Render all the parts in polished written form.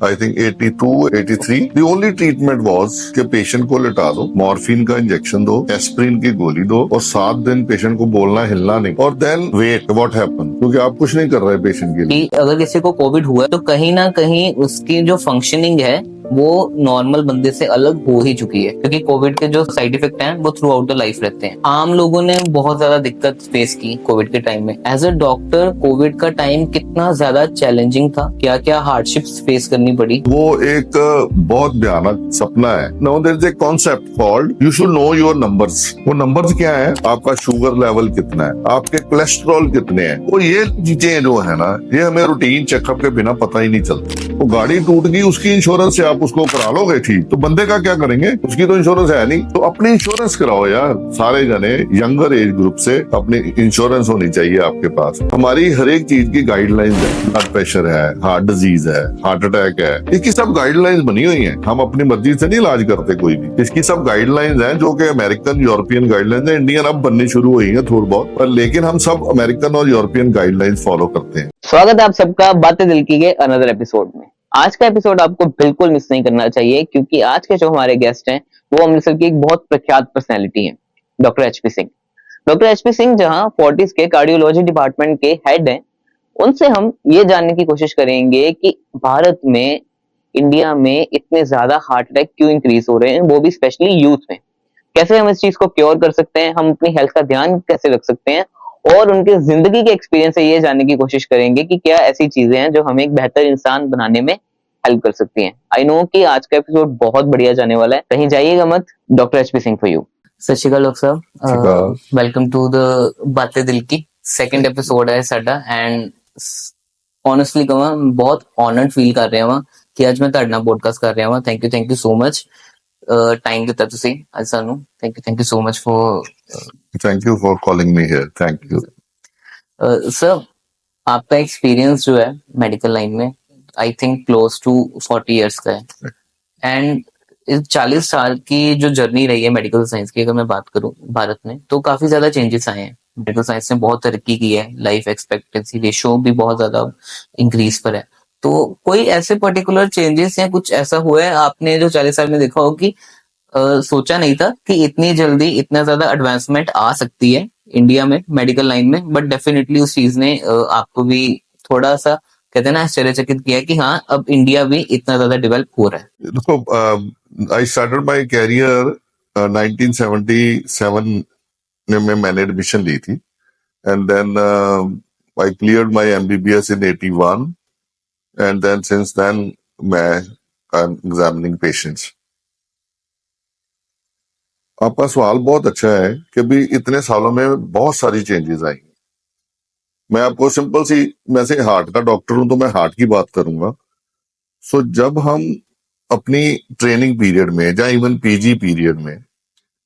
I think 82, 83। The only treatment was कि patient को लिटा दो, मॉर्फिन का इंजेक्शन दो, एस्प्रिन की गोली दो और 7 दिन पेशेंट को बोलना हिलना नहीं और देन वेट व्हाट हैपन, क्योंकि आप कुछ नहीं कर रहे पेशेंट के लिए। कि अगर किसी को कोविड हुआ है तो कहीं ना कहीं उसकी जो फंक्शनिंग है वो नॉर्मल बंदे से अलग हो ही चुकी है, क्योंकि कोविड के जो साइड इफेक्ट हैं वो थ्रू आउट द लाइफ रहते हैं। आम लोगों ने बहुत ज्यादा दिक्कत फेस की कोविड के टाइम में। एज अ डॉक्टर कोविड का टाइम कितना ज्यादा चैलेंजिंग था, क्या क्या हार्डशिप्स फेस करनी पड़ी? वो एक बहुत भयानक सपना है। Now there is a concept called you should know your numbers. वो नंबर्स क्या है? आपका शुगर लेवल कितना है, आपके कोलेस्ट्रॉल कितने हैं। वो ये चीजें जो है ना, ये हमें रूटीन चेकअप के बिना पता ही नहीं चलता। वो गाड़ी टूट गई, उसकी इंश्योरेंस से आप उसको करा लोगे ठीक, तो बंदे का क्या करेंगे? उसकी तो इंश्योरेंस है नहीं, तो अपनी इंश्योरेंस कराओ यार। सारे जने यंगर एज ग्रुप से अपनी इंश्योरेंस होनी चाहिए आपके पास। हमारी हर एक चीज की गाइडलाइंस है। ब्लड प्रेशर है, हार्ट डिजीज है, हार्ट अटैक है, इसकी सब गाइडलाइंस बनी हुई हैं। हम अपनी मर्जी से नहीं इलाज करते कोई भी। इसकी सब गाइडलाइंस हैं जो कि अमेरिकन यूरोपियन गाइडलाइंस है। इंडियन अब बननी शुरू हुई है थोड़ी बहुत, पर लेकिन हम सब अमेरिकन और यूरोपियन गाइडलाइंस फॉलो करते हैं। स्वागत है आप सबका बातें दिल की के अनदर एपिसोड में। आज का एपिसोड आपको बिल्कुल मिस नहीं करना चाहिए, क्योंकि आज के जो हमारे गेस्ट हैं वो अमृतसर की एक बहुत प्रख्यात पर्सनैलिटी है, doctor HP Singh. Doctor HP Singh जहां फोर्टिस के कार्डियोलॉजी डिपार्टमेंट के हेड हैं, उनसे हम ये जानने की कोशिश करेंगे कि भारत में, इंडिया में इतने ज्यादा हार्ट अटैक क्यों इंक्रीज हो रहे हैं, वो भी स्पेशली यूथ में। कैसे हम इस चीज को क्योर कर सकते हैं, हम अपनी हेल्थ का ध्यान कैसे रख सकते हैं, और उनके जिंदगी के एक्सपीरियंस से ये जानने की कोशिश करेंगे कि क्या ऐसी चीजें हैं जो हमें एक बेहतर इंसान बनाने में हेल्प कर सकती हैं। आई नो कि आज का एपिसोड बहुत बढ़िया जाने वाला है, कहीं जाइएगा मत। Doctor HP Singh for you. सत श्री अकाल डॉक्टर साहब, वेलकम टू द बातें दिल की। सेकंड एपिसोड है साडा एंड ऑनेस्टली कहा बहुत ऑनर्ड फील कर रहा ਹਾਂ ਕਿ ਅੱਜ ਮੈਂ ਤੁਹਾਡੇ ਨਾਲ ਪੋਡਕਾਸਟ ਕਰ ਰਿਹਾ ਹਾਂ। Thank you so much time ਦਿੱਤਾ ਤੁਸੀਂ ਅੱਜ ਸਾਨੂੰ। Thank you so much for thank you for calling me here. Thank you sir. आपका एक्सपीरियंस जो है मेडिकल लाइन में I think close to 40 years का है, एंड इस 40 साल की जो जर्नी रही है मेडिकल साइंस की, अगर मैं बात करूं भारत में, तो काफी ज्यादा चेंजेस आए हैं। मेडिकल साइंस ने बहुत तरक्की की है, लाइफ एक्सपेक्टेंसी रेशो भी बहुत ज्यादा इंक्रीज पर है। तो कोई ऐसे पर्टिकुलर चेंजेस या कुछ ऐसा हुआ है आपने जो 40 साल में देखा हो कि सोचा नहीं था कि इतनी जल्दी इतना ज्यादा एडवांसमेंट आ सकती है इंडिया में मेडिकल लाइन में, बट डेफिनेटली उस चीज ने आपको भी थोड़ा सा, कहते हैं ना, आश्चर्यचकित किया कि हाँ अब इंडिया भी इतना ज्यादा डेवलप हो रहा है? देखो, आई स्टार्टेड माय करियर 1977 में मैंने एडमिशन ली थी, and then I cleared my MBBS in 81, and then since then मैं आई एम एग्जामिनिंग पेशेंट्स। आपका सवाल बहुत अच्छा है कि भी इतने सालों में बहुत सारी चेंजेस आई। मैं आपको सिंपल सी, मैं से हार्ट का डॉक्टर हूं तो मैं हार्ट की बात करूंगा। सो जब हम अपनी ट्रेनिंग पीरियड में या इवन पीजी पीरियड में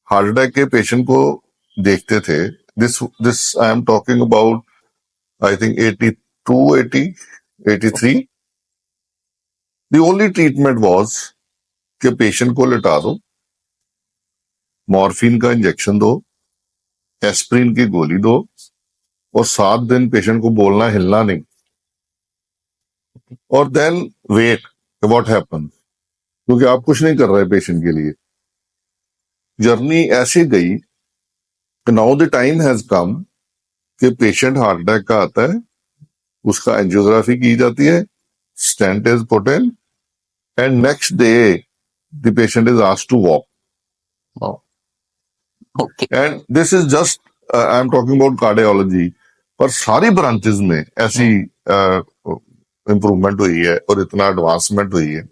हार्ट अटैक के पेशेंट को देखते थे, this I am talking about I think 82, 80, 83। The only treatment was कि पेशेंट को लिटा दो, मॉर्फिन का इंजेक्शन दो, एस्प्रिन की गोली दो और 7 दिन पेशेंट को बोलना हिलना नहीं और देन वेट व्हाट हैपन, क्योंकि आप कुछ नहीं कर रहे पेशेंट के लिए। जर्नी ऐसी गई कि now the time has come कि पेशेंट हार्ट अटैक का आता है, उसका एंजियोग्राफी की जाती है, stent is put in, and next day the patient is asked to walk. Okay. And this is just I am talking about cardiology, पर सारी ब्रांचेस में ऐसी इंप्रूवमेंट हुई है और इतना एडवांसमेंट हुई है।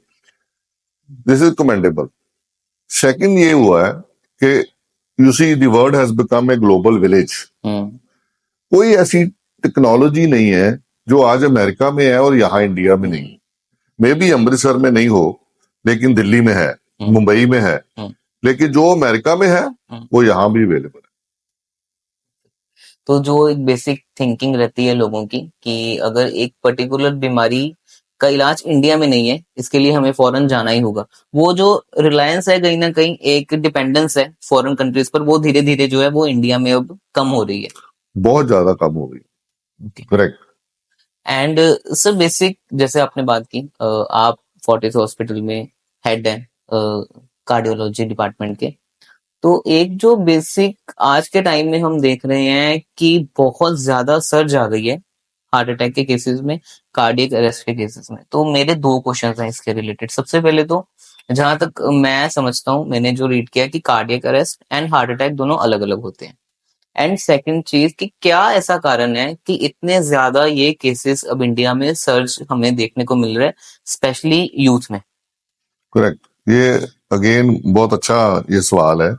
This is commendable. सेकंड ये हुआ है कि you see the world has become a global village. कोई ऐसी टेक्नोलॉजी नहीं है जो आज अमेरिका में है और यहाँ इंडिया में नहीं। मे बी अमृतसर में नहीं हो, लेकिन दिल्ली में है, मुंबई में है, लेकिन जो अमेरिका में है वो यहाँ भी अवेलेबल है। तो जो एक बेसिक थिंकिंग रहती है लोगों की कि अगर एक पर्टिकुलर बीमारी का इलाज इंडिया में नहीं है, इसके लिए हमें फॉरेन जाना ही होगा, वो जो रिलायंस है, कहीं ना कहीं एक डिपेंडेंस है फॉरेन कंट्रीज पर, वो धीरे धीरे जो है वो इंडिया में अब कम हो रही है। बहुत ज्यादा कम हो गई। करेक्ट। एंड सर बेसिक जैसे आपने बात की, आप फोर्टिस हॉस्पिटल में हेड है कार्डियोलॉजी डिपार्टमेंट के। तो एक जो बेसिक आज के टाइम में हम देख रहे हैं कि बहुत ज्यादा सर्ज आ गई है हार्ट अटैक के केसेस में, कार्डियक अरेस्ट के केसेस में। तो मेरे दो क्वेश्चंस हैं इसके रिलेटेड। सबसे पहले तो जहां तक मैं समझता हूँ, मैंने जो रीड किया कि cardiac arrest and heart attack दोनों अलग अलग होते हैं। एंड सेकंड चीज कि क्या ऐसा कारण है कि इतने ज्यादा ये केसेस अब इंडिया में सर्ज हमें देखने को मिल रहे हैं, स्पेशली यूथ में। करेक्ट, ये अगेन बहुत अच्छा ये सवाल है।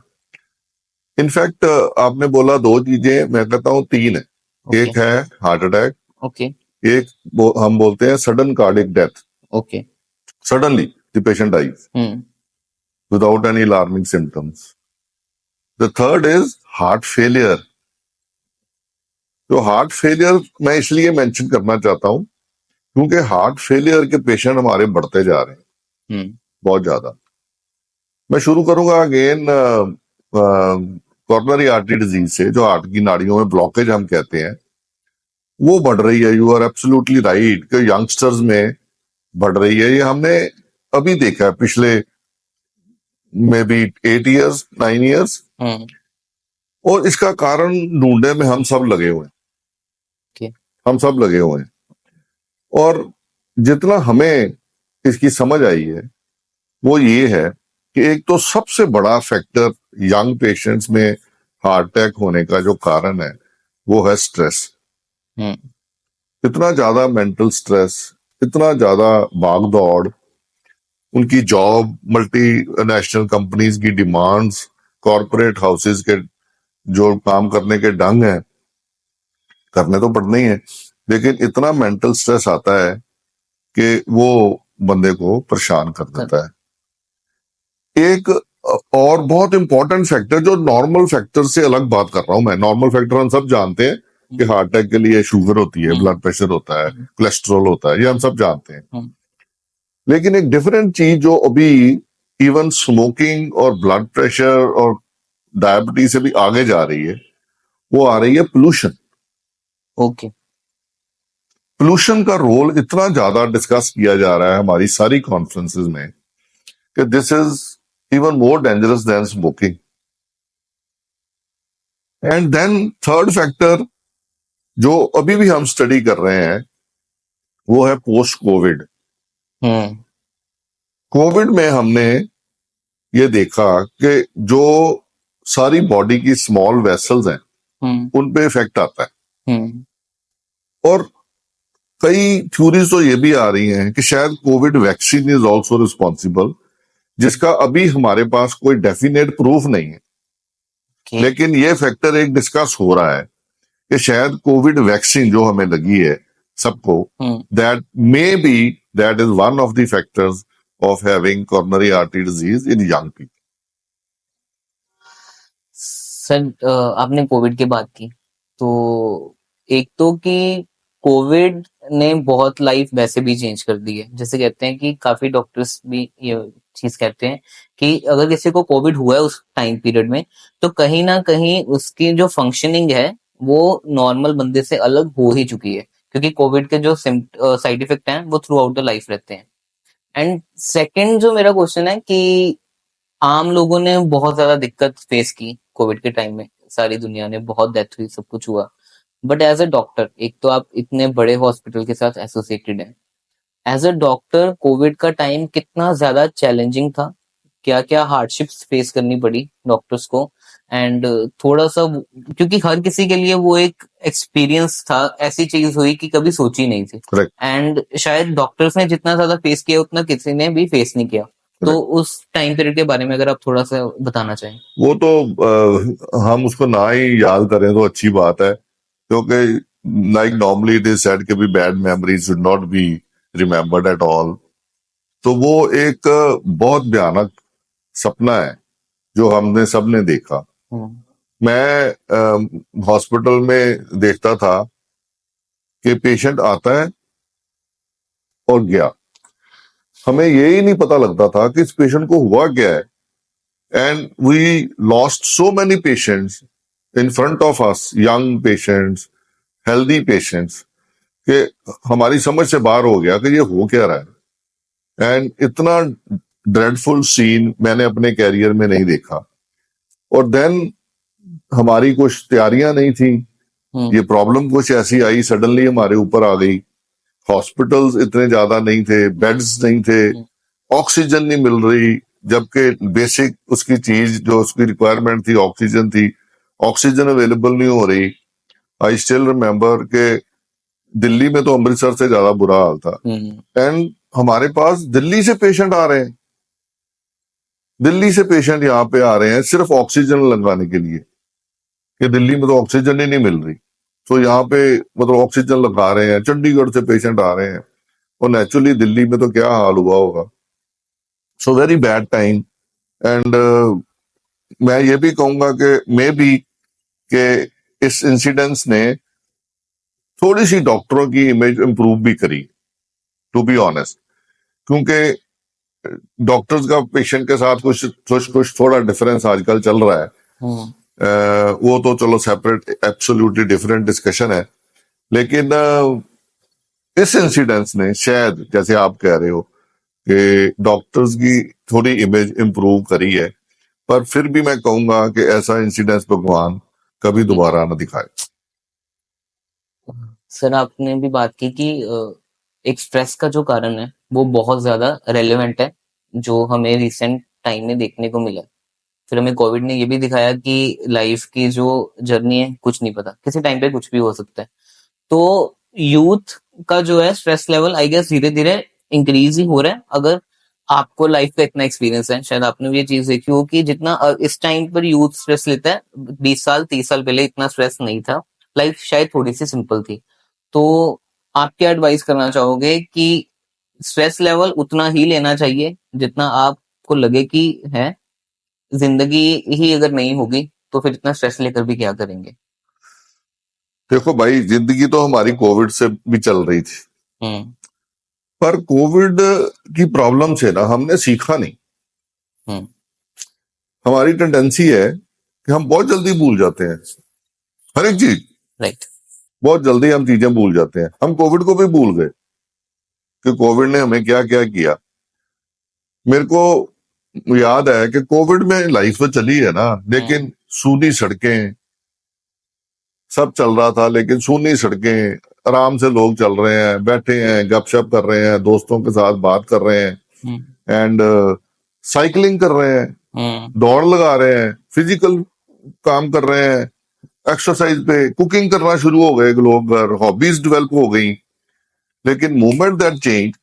इनफैक्ट आपने बोला दो चीजें, मैं कहता हूँ तीन है। ओके एक है हार्ट अटैक, ओके एक हम बोलते हैं sudden cardiac death, okay. Suddenly the patient dies hmm without any alarming symptoms. The third is heart failure. तो हार्ट फेलियर मैं इसलिए मेंशन करना चाहता हूं क्योंकि हार्ट फेलियर के पेशेंट हमारे बढ़ते जा रहे हैं हम्म बहुत ज्यादा। मैं शुरू करूंगा अगेन कॉर्नरी आर्टरी डिजीज से, जो हार्ट की नाड़ियों में ब्लॉकेज हम कहते हैं, वो बढ़ रही है। यू आर एब्सोल्युटली राइट कि यंगस्टर्स में बढ़ रही है। ये हमने अभी देखा है पिछले मे बी 8 इयर्स 9 इयर्स, हम्म। और इसका कारण ढूंढने में हम सब लगे हुए हैं। ओके हम सब लगे हुए हैं, और जितना हमें इसकी समझ आई है वो ये है कि एक तो सबसे बड़ा फैक्टर यंग पेशेंट्स में हार्ट अटैक होने का जो कारण है वो है स्ट्रेस। हम्म इतना ज्यादा मेंटल स्ट्रेस, इतना ज्यादा भाग दौड़, उनकी जॉब, मल्टी नेशनल कंपनीज की डिमांड्स, कॉरपोरेट हाउसेस के जो काम करने के ढंग हैं, करने तो पड़ने ही है, लेकिन इतना मेंटल स्ट्रेस आता है कि वो बंदे को परेशान कर देता है। एक और बहुत इंपॉर्टेंट फैक्टर, जो नॉर्मल फैक्टर से अलग बात कर रहा हूं मैं, नॉर्मल फैक्टर हम सब जानते हैं कि हार्ट अटैक के लिए शुगर होती है, ब्लड प्रेशर होता है, कोलेस्ट्रॉल होता है, ये हम सब जानते हैं। लेकिन एक डिफरेंट चीज जो अभी इवन स्मोकिंग और ब्लड प्रेशर और डायबिटीज से भी आगे जा रही है, वो आ रही है पोल्यूशन। ओके। पोल्यूशन का रोल इतना ज्यादा डिस्कस किया जा रहा है हमारी सारी कॉन्फ्रेंसेस में कि this is even more dangerous than smoking. And then third factor जो अभी भी हम स्टडी कर रहे हैं वो है पोस्ट कोविड। हम्म कोविड में हमने ये देखा कि जो सारी बॉडी की स्मॉल वेसल्स हैं उन पे इफेक्ट आता है। और कई थ्योरीज तो ये भी आ रही हैं कि शायद Covid vaccine is also responsible, जिसका अभी हमारे पास कोई डेफिनेट प्रूफ नहीं है। Okay. लेकिन ये फैक्टर एक डिस्कस हो रहा है कि शायद कोविड वैक्सीन जो हमें लगी है सबको, that may be that is one of the factors of having coronary artery disease in young people. Sir आपने कोविड की बात की, तो एक तो कि कोविड ने बहुत लाइफ वैसे भी चेंज कर दी है। जैसे कहते हैं कि काफी डॉक्टर्स भी ये चीज कहते हैं कि अगर किसी को कोविड हुआ है उस टाइम पीरियड में, तो कहीं ना कहीं उसकी जो फंक्शनिंग है वो नॉर्मल बंदे से अलग हो ही चुकी है, क्योंकि कोविड के जो साइड इफेक्ट हैं वो थ्रू आउट द लाइफ रहते हैं। एंड सेकंड जो मेरा क्वेश्चन है कि आम लोगों ने बहुत ज्यादा दिक्कत फेस की कोविड के टाइम में, सारी दुनिया ने, बहुत डेथ हुई, सब कुछ हुआ। बट एज अ डॉक्टर, एक तो आप इतने बड़े हॉस्पिटल के साथ एसोसिएटेड हैं, एज अ डॉक्टर कोविड का टाइम कितना ज्यादा चैलेंजिंग था, क्या क्या हार्डशिप्स फेस करनी पड़ी डॉक्टर्स को? एंड थोड़ा सा क्योंकि हर किसी के लिए वो एक एक्सपीरियंस था, ऐसी चीज हुई कि कभी सोची नहीं थी। एंड शायद डॉक्टर्स ने जितना ज्यादा फेस किया उतना किसी ने भी फेस नहीं किया। तो उस टाइम पीरियड के बारे में अगर आप थोड़ा सा बताना चाहें। वो तो हम उसको ना ही याद करें तो अच्छी बात है, क्योंकि like normally it is said कि भी bad memories should not be remembered at all. तो वो एक बहुत भयानक सपना है जो हमने सबने देखा। मैं हॉस्पिटल में देखता था कि पेशेंट आता है और गया, हमें यही नहीं पता लगता था कि इस पेशेंट को हुआ क्या है। And we lost so many patients in front of us, young patients, healthy patients, कि हमारी समझ से बाहर हो गया कि ये हो क्या रहा है। एंड इतना ड्रेडफुल सीन मैंने अपने कैरियर में नहीं देखा। और देन हमारी कुछ तैयारियां नहीं थी, ये प्रॉब्लम कुछ ऐसी आई, सडनली हमारे ऊपर आ गई। हॉस्पिटल्स इतने ज्यादा नहीं थे, बेड्स नहीं थे, ऑक्सीजन नहीं मिल रही, जबकि बेसिक उसकी चीज जो उसकी रिक्वायरमेंट थी ऑक्सीजन थी, ऑक्सीजन अवेलेबल नहीं हो रही। आई स्टिल रिमेम्बर के दिल्ली में तो अमृतसर से ज्यादा बुरा हाल था। एंड हमारे पास दिल्ली से पेशेंट आ रहे हैं, दिल्ली से पेशेंट यहाँ पे आ रहे हैं सिर्फ ऑक्सीजन लगाने के लिए, कि दिल्ली में तो ऑक्सीजन ही नहीं मिल रही, तो यहाँ पे मतलब ऑक्सीजन लगा रहे हैं। चंडीगढ़ से पेशेंट आ रहे हैं, और नेचुरली दिल्ली में तो क्या हाल हुआ होगा। So very bad time. And मैं ये भी कहूंगा कि मे बी के इस इंसिडेंस ने थोड़ी सी डॉक्टरों की इमेज इंप्रूव भी करी, टू बी ऑनेस्ट, क्योंकि डॉक्टर्स का पेशेंट के साथ कुछ थोड़ा डिफरेंस आजकल चल रहा है। वो तो चलो सेपरेट एब्सोल्युटली डिफरेंट डिस्कशन है, लेकिन इस इंसिडेंस ने शायद, जैसे आप कह रहे हो, कि डॉक्टर्स की थोड़ी इमेज इंप्रूव करी है। पर फिर भी मैं कहूंगा कि ऐसा इंसिडेंस भगवान कभी दोबारा ना दिखाए। सर आपने भी बात की कि एक स्ट्रेस का जो कारण है वो बहुत ज्यादा रेलेवेंट है, जो हमें रिसेंट टाइम में देखने को मिला। फिर हमें कोविड ने ये भी दिखाया कि लाइफ की जो जर्नी है कुछ नहीं पता, किसी टाइम पे कुछ भी हो सकता है। तो यूथ का जो है स्ट्रेस लेवल आई गेस धीरे धीरे इंक्रीज ही हो रहा है। अगर आपको लाइफ का इतना एक्सपीरियंस है, शायद आपने भी ये चीज देखी हो कि जितना इस टाइम पर यूथ स्ट्रेस लेता है, 20 साल 30 साल पहले इतना स्ट्रेस नहीं था, लाइफ शायद थोड़ी सी सिंपल थी। तो आप क्या एडवाइस करना चाहोगे कि स्ट्रेस लेवल उतना ही लेना चाहिए जितना आपको लगे कि है, जिंदगी ही अगर नहीं होगी तो फिर इतना स्ट्रेस लेकर भी क्या करेंगे? देखो भाई, जिंदगी तो हमारी कोविड से भी चल रही थी, पर कोविड की प्रॉब्लम से ना हमने सीखा नहीं। हमारी टेंडेंसी है कि हम बहुत जल्दी भूल जाते हैं हर एक चीज। राइट। बहुत जल्दी हम चीजें भूल जाते हैं। हम कोविड को भी भूल गए कि कोविड ने हमें क्या क्या किया। मेरे को याद है कि कोविड में लाइफ तो चली है ना, लेकिन सूनी सड़कें, सब चल रहा था, लेकिन सूनी सड़कें, आराम से लोग चल रहे हैं, बैठे हैं, गपशप कर रहे हैं, दोस्तों के साथ बात कर रहे हैं, एंड साइकिलिंग कर रहे हैं, दौड़ लगा रहे हैं, फिजिकल काम कर रहे हैं, एक्सरसाइज पे, कुकिंग करना शुरू हो गए लोग, हॉबीज डेवलप हो गई। लेकिन movement that change,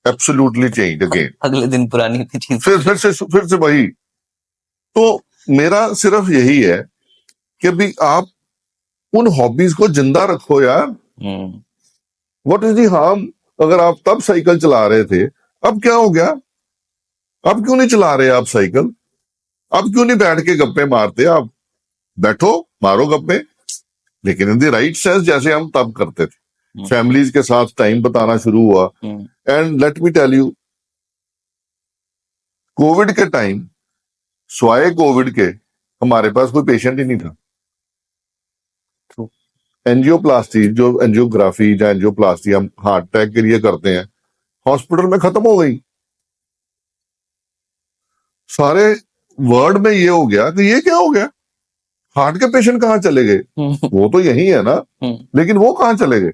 absolutely change again. अगले दिन पुरानी थी चीज, फिर से वही। तो मेरा सिर्फ यही है कि भी आप उन हॉबीज को जिंदा रखो यार। What is the harm? अगर आप तब साइकिल चला रहे थे, अब क्या हो गया? अब क्यों नहीं चला रहे आप साइकिल? अब क्यों नहीं बैठ के गप्पे मारते? आप बैठो, मारो गप्पे, लेकिन इन द राइट सेंस, जैसे हम तब करते थे। फैमिलीज के साथ टाइम बताना शुरू हुआ। And let me tell you, Covid के टाइम, स्वाए कोविड के, हमारे पास कोई पेशेंट ही नहीं था। एंजियोप्लास्टी, जो एंजियोग्राफी या एंजियोप्लास्टी हम हार्ट अटैक के लिए करते हैं, हॉस्पिटल में खत्म हो गई। सारे वर्ल्ड में ये हो गया कि ये क्या हो गया, हार्ट के पेशेंट कहाँ चले गए? वो तो यही है ना, लेकिन वो कहाँ चले गए?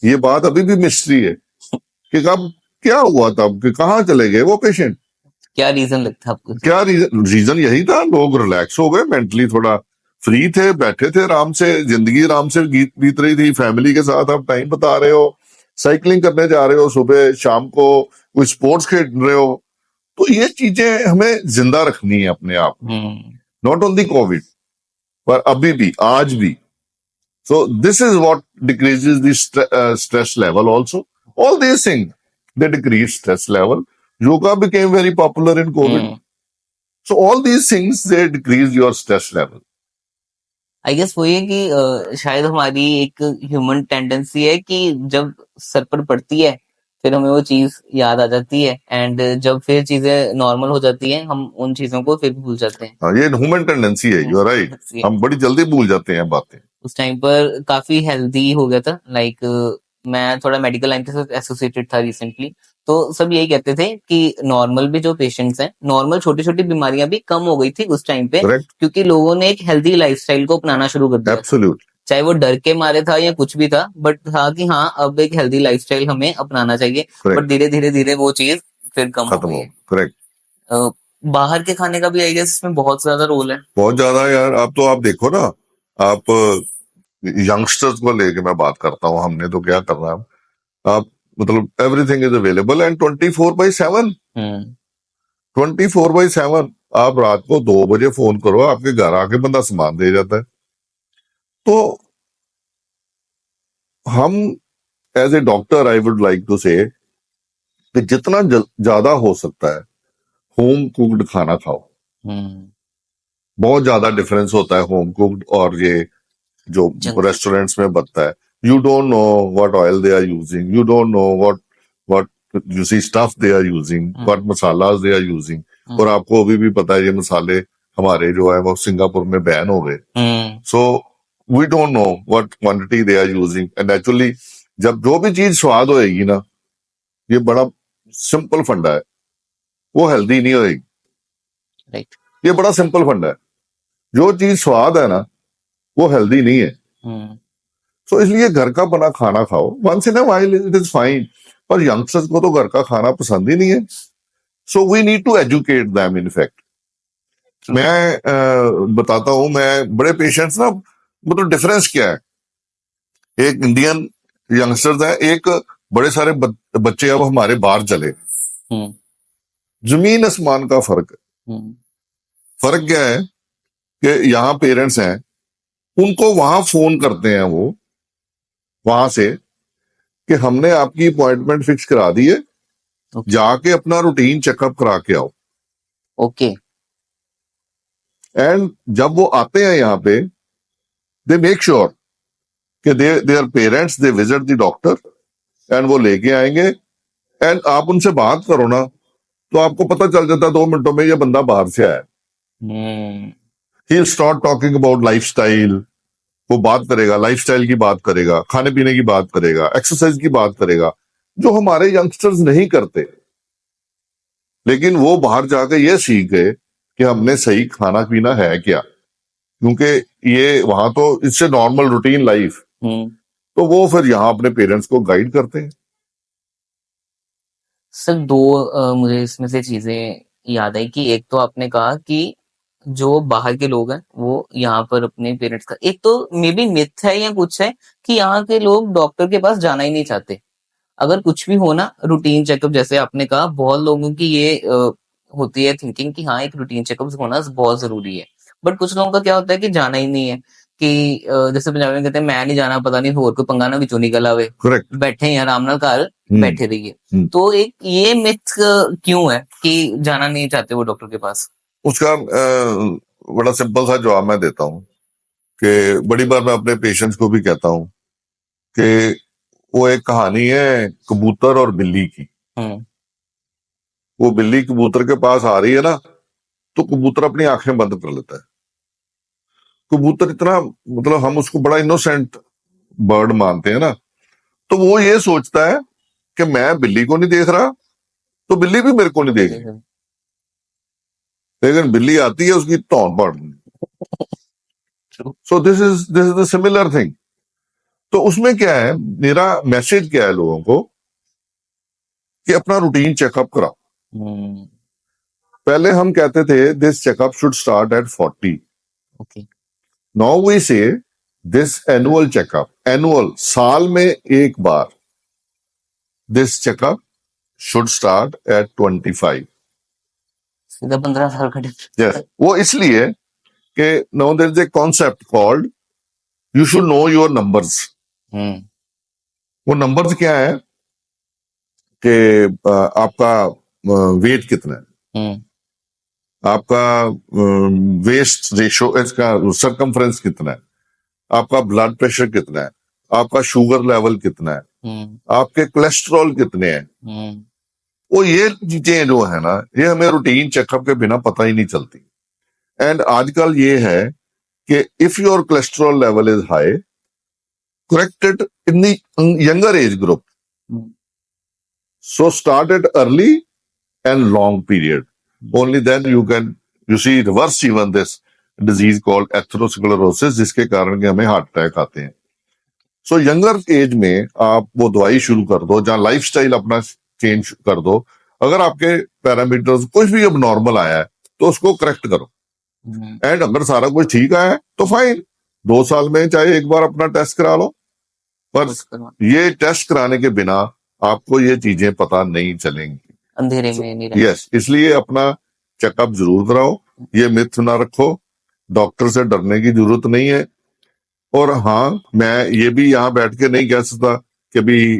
ये बात अभी भी मिस्ट्री है कि कब क्या हुआ, तब कि कहाँ चले गए वो पेशेंट। क्या रीजन लगता है आपको? क्या रीजन यही था, लोग रिलैक्स हो गए, मेंटली थोड़ा फ्री थे, बैठे थे आराम से, जिंदगी आराम से बीत रही थी। फैमिली के साथ आप टाइम बता रहे हो, साइकिलिंग करने जा रहे हो, सुबह शाम को कोई स्पोर्ट्स खेल रहे हो। तो ये चीजें हमें जिंदा रखनी है अपने आप, नॉट ओनली कोविड, पर अभी भी, आज भी। So this is what decreases the stress level also. All these things they decrease stress level. Yoga became very popular in COVID. So all these things, they decrease your stress level. I guess वो ये कि शायद हमारी एक human tendency है कि जब sir पर पड़ती है फिर हमें वो चीज याद आ जाती है, एंड जब फिर चीजें नॉर्मल हो जाती हैं हम उन चीजों को फिर भूल जाते हैं। हाँ, ये ह्यूमन टेंडेंसी है, यू आर राइट। हम बड़ी जल्दी भूल जाते हैं बातें। उस टाइम पर काफी हेल्दी हो गया था, लाइक मैं थोड़ा मेडिकल लाइन के साथ एसोसिएटेड था रिसेंटली, तो सब यही कहते थे कि नॉर्मल भी जो पेशेंट्स हैं, नॉर्मल छोटी छोटी बीमारियां भी कम हो गई थी उस टाइम पे, करेक्ट, क्योंकि लोगों ने एक हेल्दी लाइफस्टाइल को अपनाना शुरू कर दिया था। एब्सोल्यूट, चाहे वो डर के मारे था या कुछ भी था, बट था कि हाँ अब एक हेल्दी लाइफस्टाइल हमें अपनाना चाहिए। बट करेक्ट, धीरे धीरे धीरे वो चीज फिर कम हो खत्म गई हो, है। करेक्ट। अ, बाहर के खाने का भी आई गेस इसमें बहुत ज्यादा रोल है। बहुत ज्यादा यार। अब तो आप देखो ना, आप यंगस्टर्स को लेके मैं बात करता हूँ, हमने तो क्या करना है, आप मतलब एवरीथिंग इज अवेलेबल एंड 24/7, हम्म 24/7। आप रात को 2 बजे फोन करो, आपके घर आके बंदा सामान दे जाता है। तो हम as a doctor I would like to say कि जितना ज्यादा हो सकता है होम कुक्ड खाना खाओ। हम्म बहुत ज्यादा डिफरेंस होता है होम कुक्ड और ये जो जंक फूड। रेस्टोरेंट्स में बनता है। You don't know what oil they are using, you don't know what you see stuff they are using, what masalas they are using. और आपको अभी भी पता है ये मसाले हमारे जो है वो सिंगापुर में बैन हो गए। So we don't know what quantity they are using and actually जब जो भी चीज स्वाद होएगी ना, ये बड़ा सिंपल फंडा है, वो हेल्दी नहीं होएगी। राइट। ये बड़ा सिंपल फंडा है, जो चीज स्वाद है ना वो हेल्दी नहीं है। सो इसलिए घर का बना खाना खाओ, once in a while it is fine. पर यंगस्टर्स को तो घर का खाना पसंद ही नहीं है। So we need to educate them. In fact मैं बताता हूं, मैं बड़े पेशेंट्स ना, मतलब डिफरेंस क्या है, एक इंडियन यंगस्टर्स है, एक बड़े सारे बच्चे अब हमारे बाहर चले, जमीन आसमान का फर्क है। फर्क क्या है कि यहाँ पेरेंट्स हैं, उनको वहां फोन करते हैं वो वहां से कि हमने आपकी अपॉइंटमेंट फिक्स करा दी है, जाके अपना रूटीन चेकअप करा के आओ। ओके। एंड जब वो आते हैं यहाँ पे, दे मेक श्योर कि their parents they visit the doctor and वो लेके आएंगे। एंड आप उनसे बात करो ना, तो आपको पता चल जाता है 2 मिनटों में ये बंदा बाहर से आया। ही स्टार्ट टॉकिंग अबाउट लाइफस्टाइल। वो बात करेगा, लाइफस्टाइल की बात करेगा, खाने पीने की बात करेगा, एक्सरसाइज की बात करेगा, जो हमारे यंगस्टर्स नहीं करते। लेकिन वो बाहर जाकर ये सीख गए कि हमने सही खाना पीना है क्या, क्योंकि ये वहां तो इससे नॉर्मल रूटीन लाइफ, तो वो फिर यहाँ अपने पेरेंट्स को गाइड करते हैं। सर दो मुझे इसमें से चीजें याद आई कि एक तो आपने कहा कि जो बाहर के लोग हैं वो यहाँ पर अपने पेरेंट्स का, एक तो मे बी मिथ है या कुछ है कि यहाँ के लोग डॉक्टर के पास जाना ही नहीं चाहते। अगर कुछ भी हो ना, रूटीन चेकअप जैसे आपने कहा, बहुत लोगों की ये होती है थिंकिंग कि हाँ एक रूटीन चेकअप होना बहुत जरूरी है। बट कुछ लोगों का क्या होता है कि जाना ही नहीं है, कि जैसे पंजाबी में कहते हैं मैं नहीं जाना, पता नहीं होर कोई पंगा ना विचों निकल आवे, करेक्ट। बैठे हैं आराम नाल घर बैठे रहिए। तो एक ये मिथ क्यों है कि जाना नहीं चाहते वो डॉक्टर के पास? उसका बड़ा सिंपल सा जवाब मैं देता हूँ कि बड़ी बार मैं अपने पेशेंट्स को भी कहता हूँ कि वो एक कहानी है कबूतर और बिल्ली की। वो बिल्ली कबूतर के पास आ रही है ना, तो कबूतर अपनी आंखें बंद कर लेता है। कबूतर इतना, मतलब हम उसको बड़ा इनोसेंट बर्ड मानते हैं ना, तो वो ये सोचता है कि मैं बिल्ली को नहीं देख रहा, तो बिल्ली भी मेरे को नहीं देख रही। लेकिन बिल्ली आती है, उसकी तौन पड़ रही। So this is the similar thing. तो उसमें क्या है, मेरा मैसेज क्या है लोगों को कि अपना रूटीन चेकअप कराओ। पहले हम कहते थे this checkup should start at 40। Okay. Now we say this annual checkup, annual साल में एक बार, this checkup should start at 25। सीधा 15 साल का डिफरेंस। yes. वो इसलिए कि now there is a concept called you should know your numbers. वो नंबर्स क्या है कि आपका वेट कितना है, आपका वेस्ट रेशो, इसका सरकमफ्रेंस कितना है, आपका ब्लड प्रेशर कितना है, आपका शुगर लेवल कितना है, आपके कोलेस्ट्रॉल कितने हैं। वो ये चीजें जो है ना, ये हमें रूटीन चेकअप के बिना पता ही नहीं चलती। एंड आजकल ये है कि if your cholesterol level is high, correct it in the younger age group. Hmm, So start it early and long period. Only then you see reverse even this disease called atherosclerosis, जिसके कारण के हमें heart attack आते हैं. सो younger age में आप वो दवाई शुरू कर दो, जहां लाइफस्टाइल अपना चेंज कर दो. अगर आपके पैरामीटर्स कुछ भी अब नॉर्मल आया है तो उसको करेक्ट करो. हम्म, एंड अगर सारा कुछ ठीक आया है तो फाइन, 2 साल में चाहे एक बार अपना टेस्ट करा लो. पर बस करवा- ये टेस्ट कराने के बिना आपको ये चीजें पता नहीं चलेंगी. अंधेरे में नहीं रहना. यस, इसलिए अपना चेकअप जरूर कराओ. ये मिथ ना रखो, डॉक्टर से डरने की जरूरत नहीं है. और हाँ, मैं ये भी यहाँ बैठ के नहीं कह सकता कि भी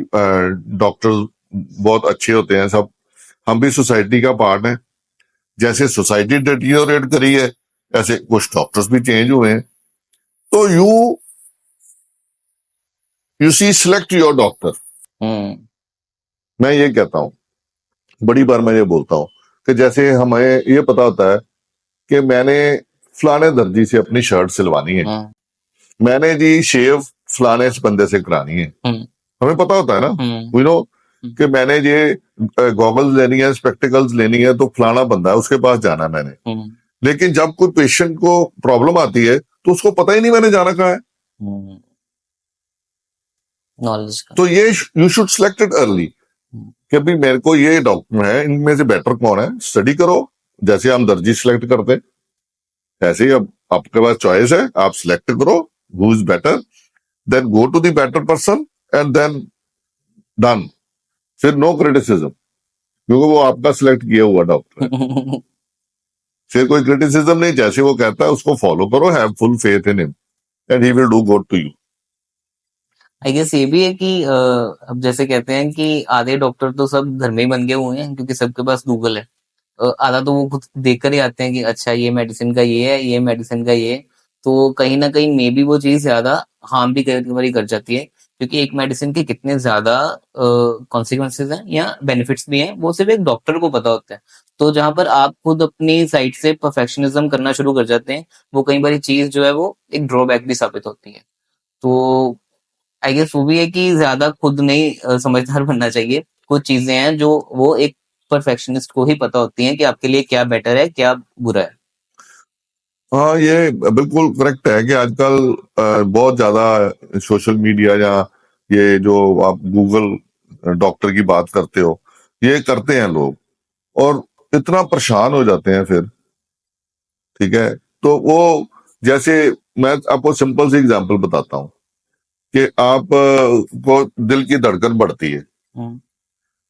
डॉक्टर बहुत अच्छे होते हैं सब. हम भी सोसाइटी का पार्ट हैं. जैसे सोसाइटी डिटीरियोरेट करी है, ऐसे कुछ डॉक्टर्स भी चेंज हुए हैं. तो you see select your doctor. Hmm, मैं ये कहता हूँ, बड़ी बार मैं ये बोलता हूँ कि जैसे हमें ये पता होता है कि मैंने फलाने दर्जी से अपनी शर्ट सिलवानी है, हम्म, मैंने जी शेव फलाने इस बंदे से करानी है. हम्म, हमें पता होता है ना, हम्म, वी नो कि मैंने ये गॉगल्स लेनी है, स्पेक्टिकल्स लेनी है, तो फलाना बंदा है उसके पास जाना है मैंने. हम्म, लेकिन जब कोई पेशेंट को प्रॉब्लम आती है तो उसको पता ही नहीं मैंने जाना कहाँ है. हम्म, नॉलेज का. तो ये you should select it early कि भाई मेरे को ये डॉक्टर है, इनमें से बेटर कौन है, स्टडी करो. जैसे हम दर्जी सिलेक्ट करते हैं, ऐसे ही अब आपके पास चॉइस है, आप सिलेक्ट करो who is better, then go to the better person and then done. फिर नो क्रिटिसिज्म, क्योंकि वो आपका सिलेक्ट किया हुआ डॉक्टर है. फिर कोई क्रिटिसिज्म नहीं, जैसे वो कहता है उसको फॉलो करो, have full faith in him and he will do good to you. I guess ये भी है कि अब जैसे कहते हैं कि आधे डॉक्टर तो सब घर में ही बन गए हुए हैं क्योंकि सबके पास गूगल है. आधा तो वो खुद देख कर ही आते हैं कि अच्छा ये मेडिसिन का ये है, ये मेडिसिन का ये है. तो कहीं ना कहीं मे बी वो चीज ज्यादा हार्म भी कई बार कर जाती है क्योंकि एक मेडिसिन के कितने ज्यादा कॉन्सिक्वेंसेज हैं या बेनिफिट्स भी हैं वो सिर्फ एक डॉक्टर को पता होता है. तो जहां पर आप खुद अपनी साइड से परफेक्शनिज्म करना शुरू कर जाते हैं वो कई बार चीज जो है वो एक ड्रॉबैक भी साबित होती है. तो आई गेस वो भी है कि ज्यादा खुद नहीं समझदार बनना चाहिए. कुछ चीजें हैं जो वो एक परफेक्शनिस्ट को ही पता होती हैं कि आपके लिए क्या बेटर है क्या बुरा है. हाँ, ये बिल्कुल करेक्ट है कि आजकल बहुत ज्यादा सोशल मीडिया या ये जो आप गूगल डॉक्टर की बात करते हो, ये करते हैं लोग और इतना परेशान हो जाते हैं फिर. ठीक है, तो वो जैसे मैं आपको सिंपल सी एग्जांपल बताता हूँ कि आप को दिल की धड़कन बढ़ती है, हम्म,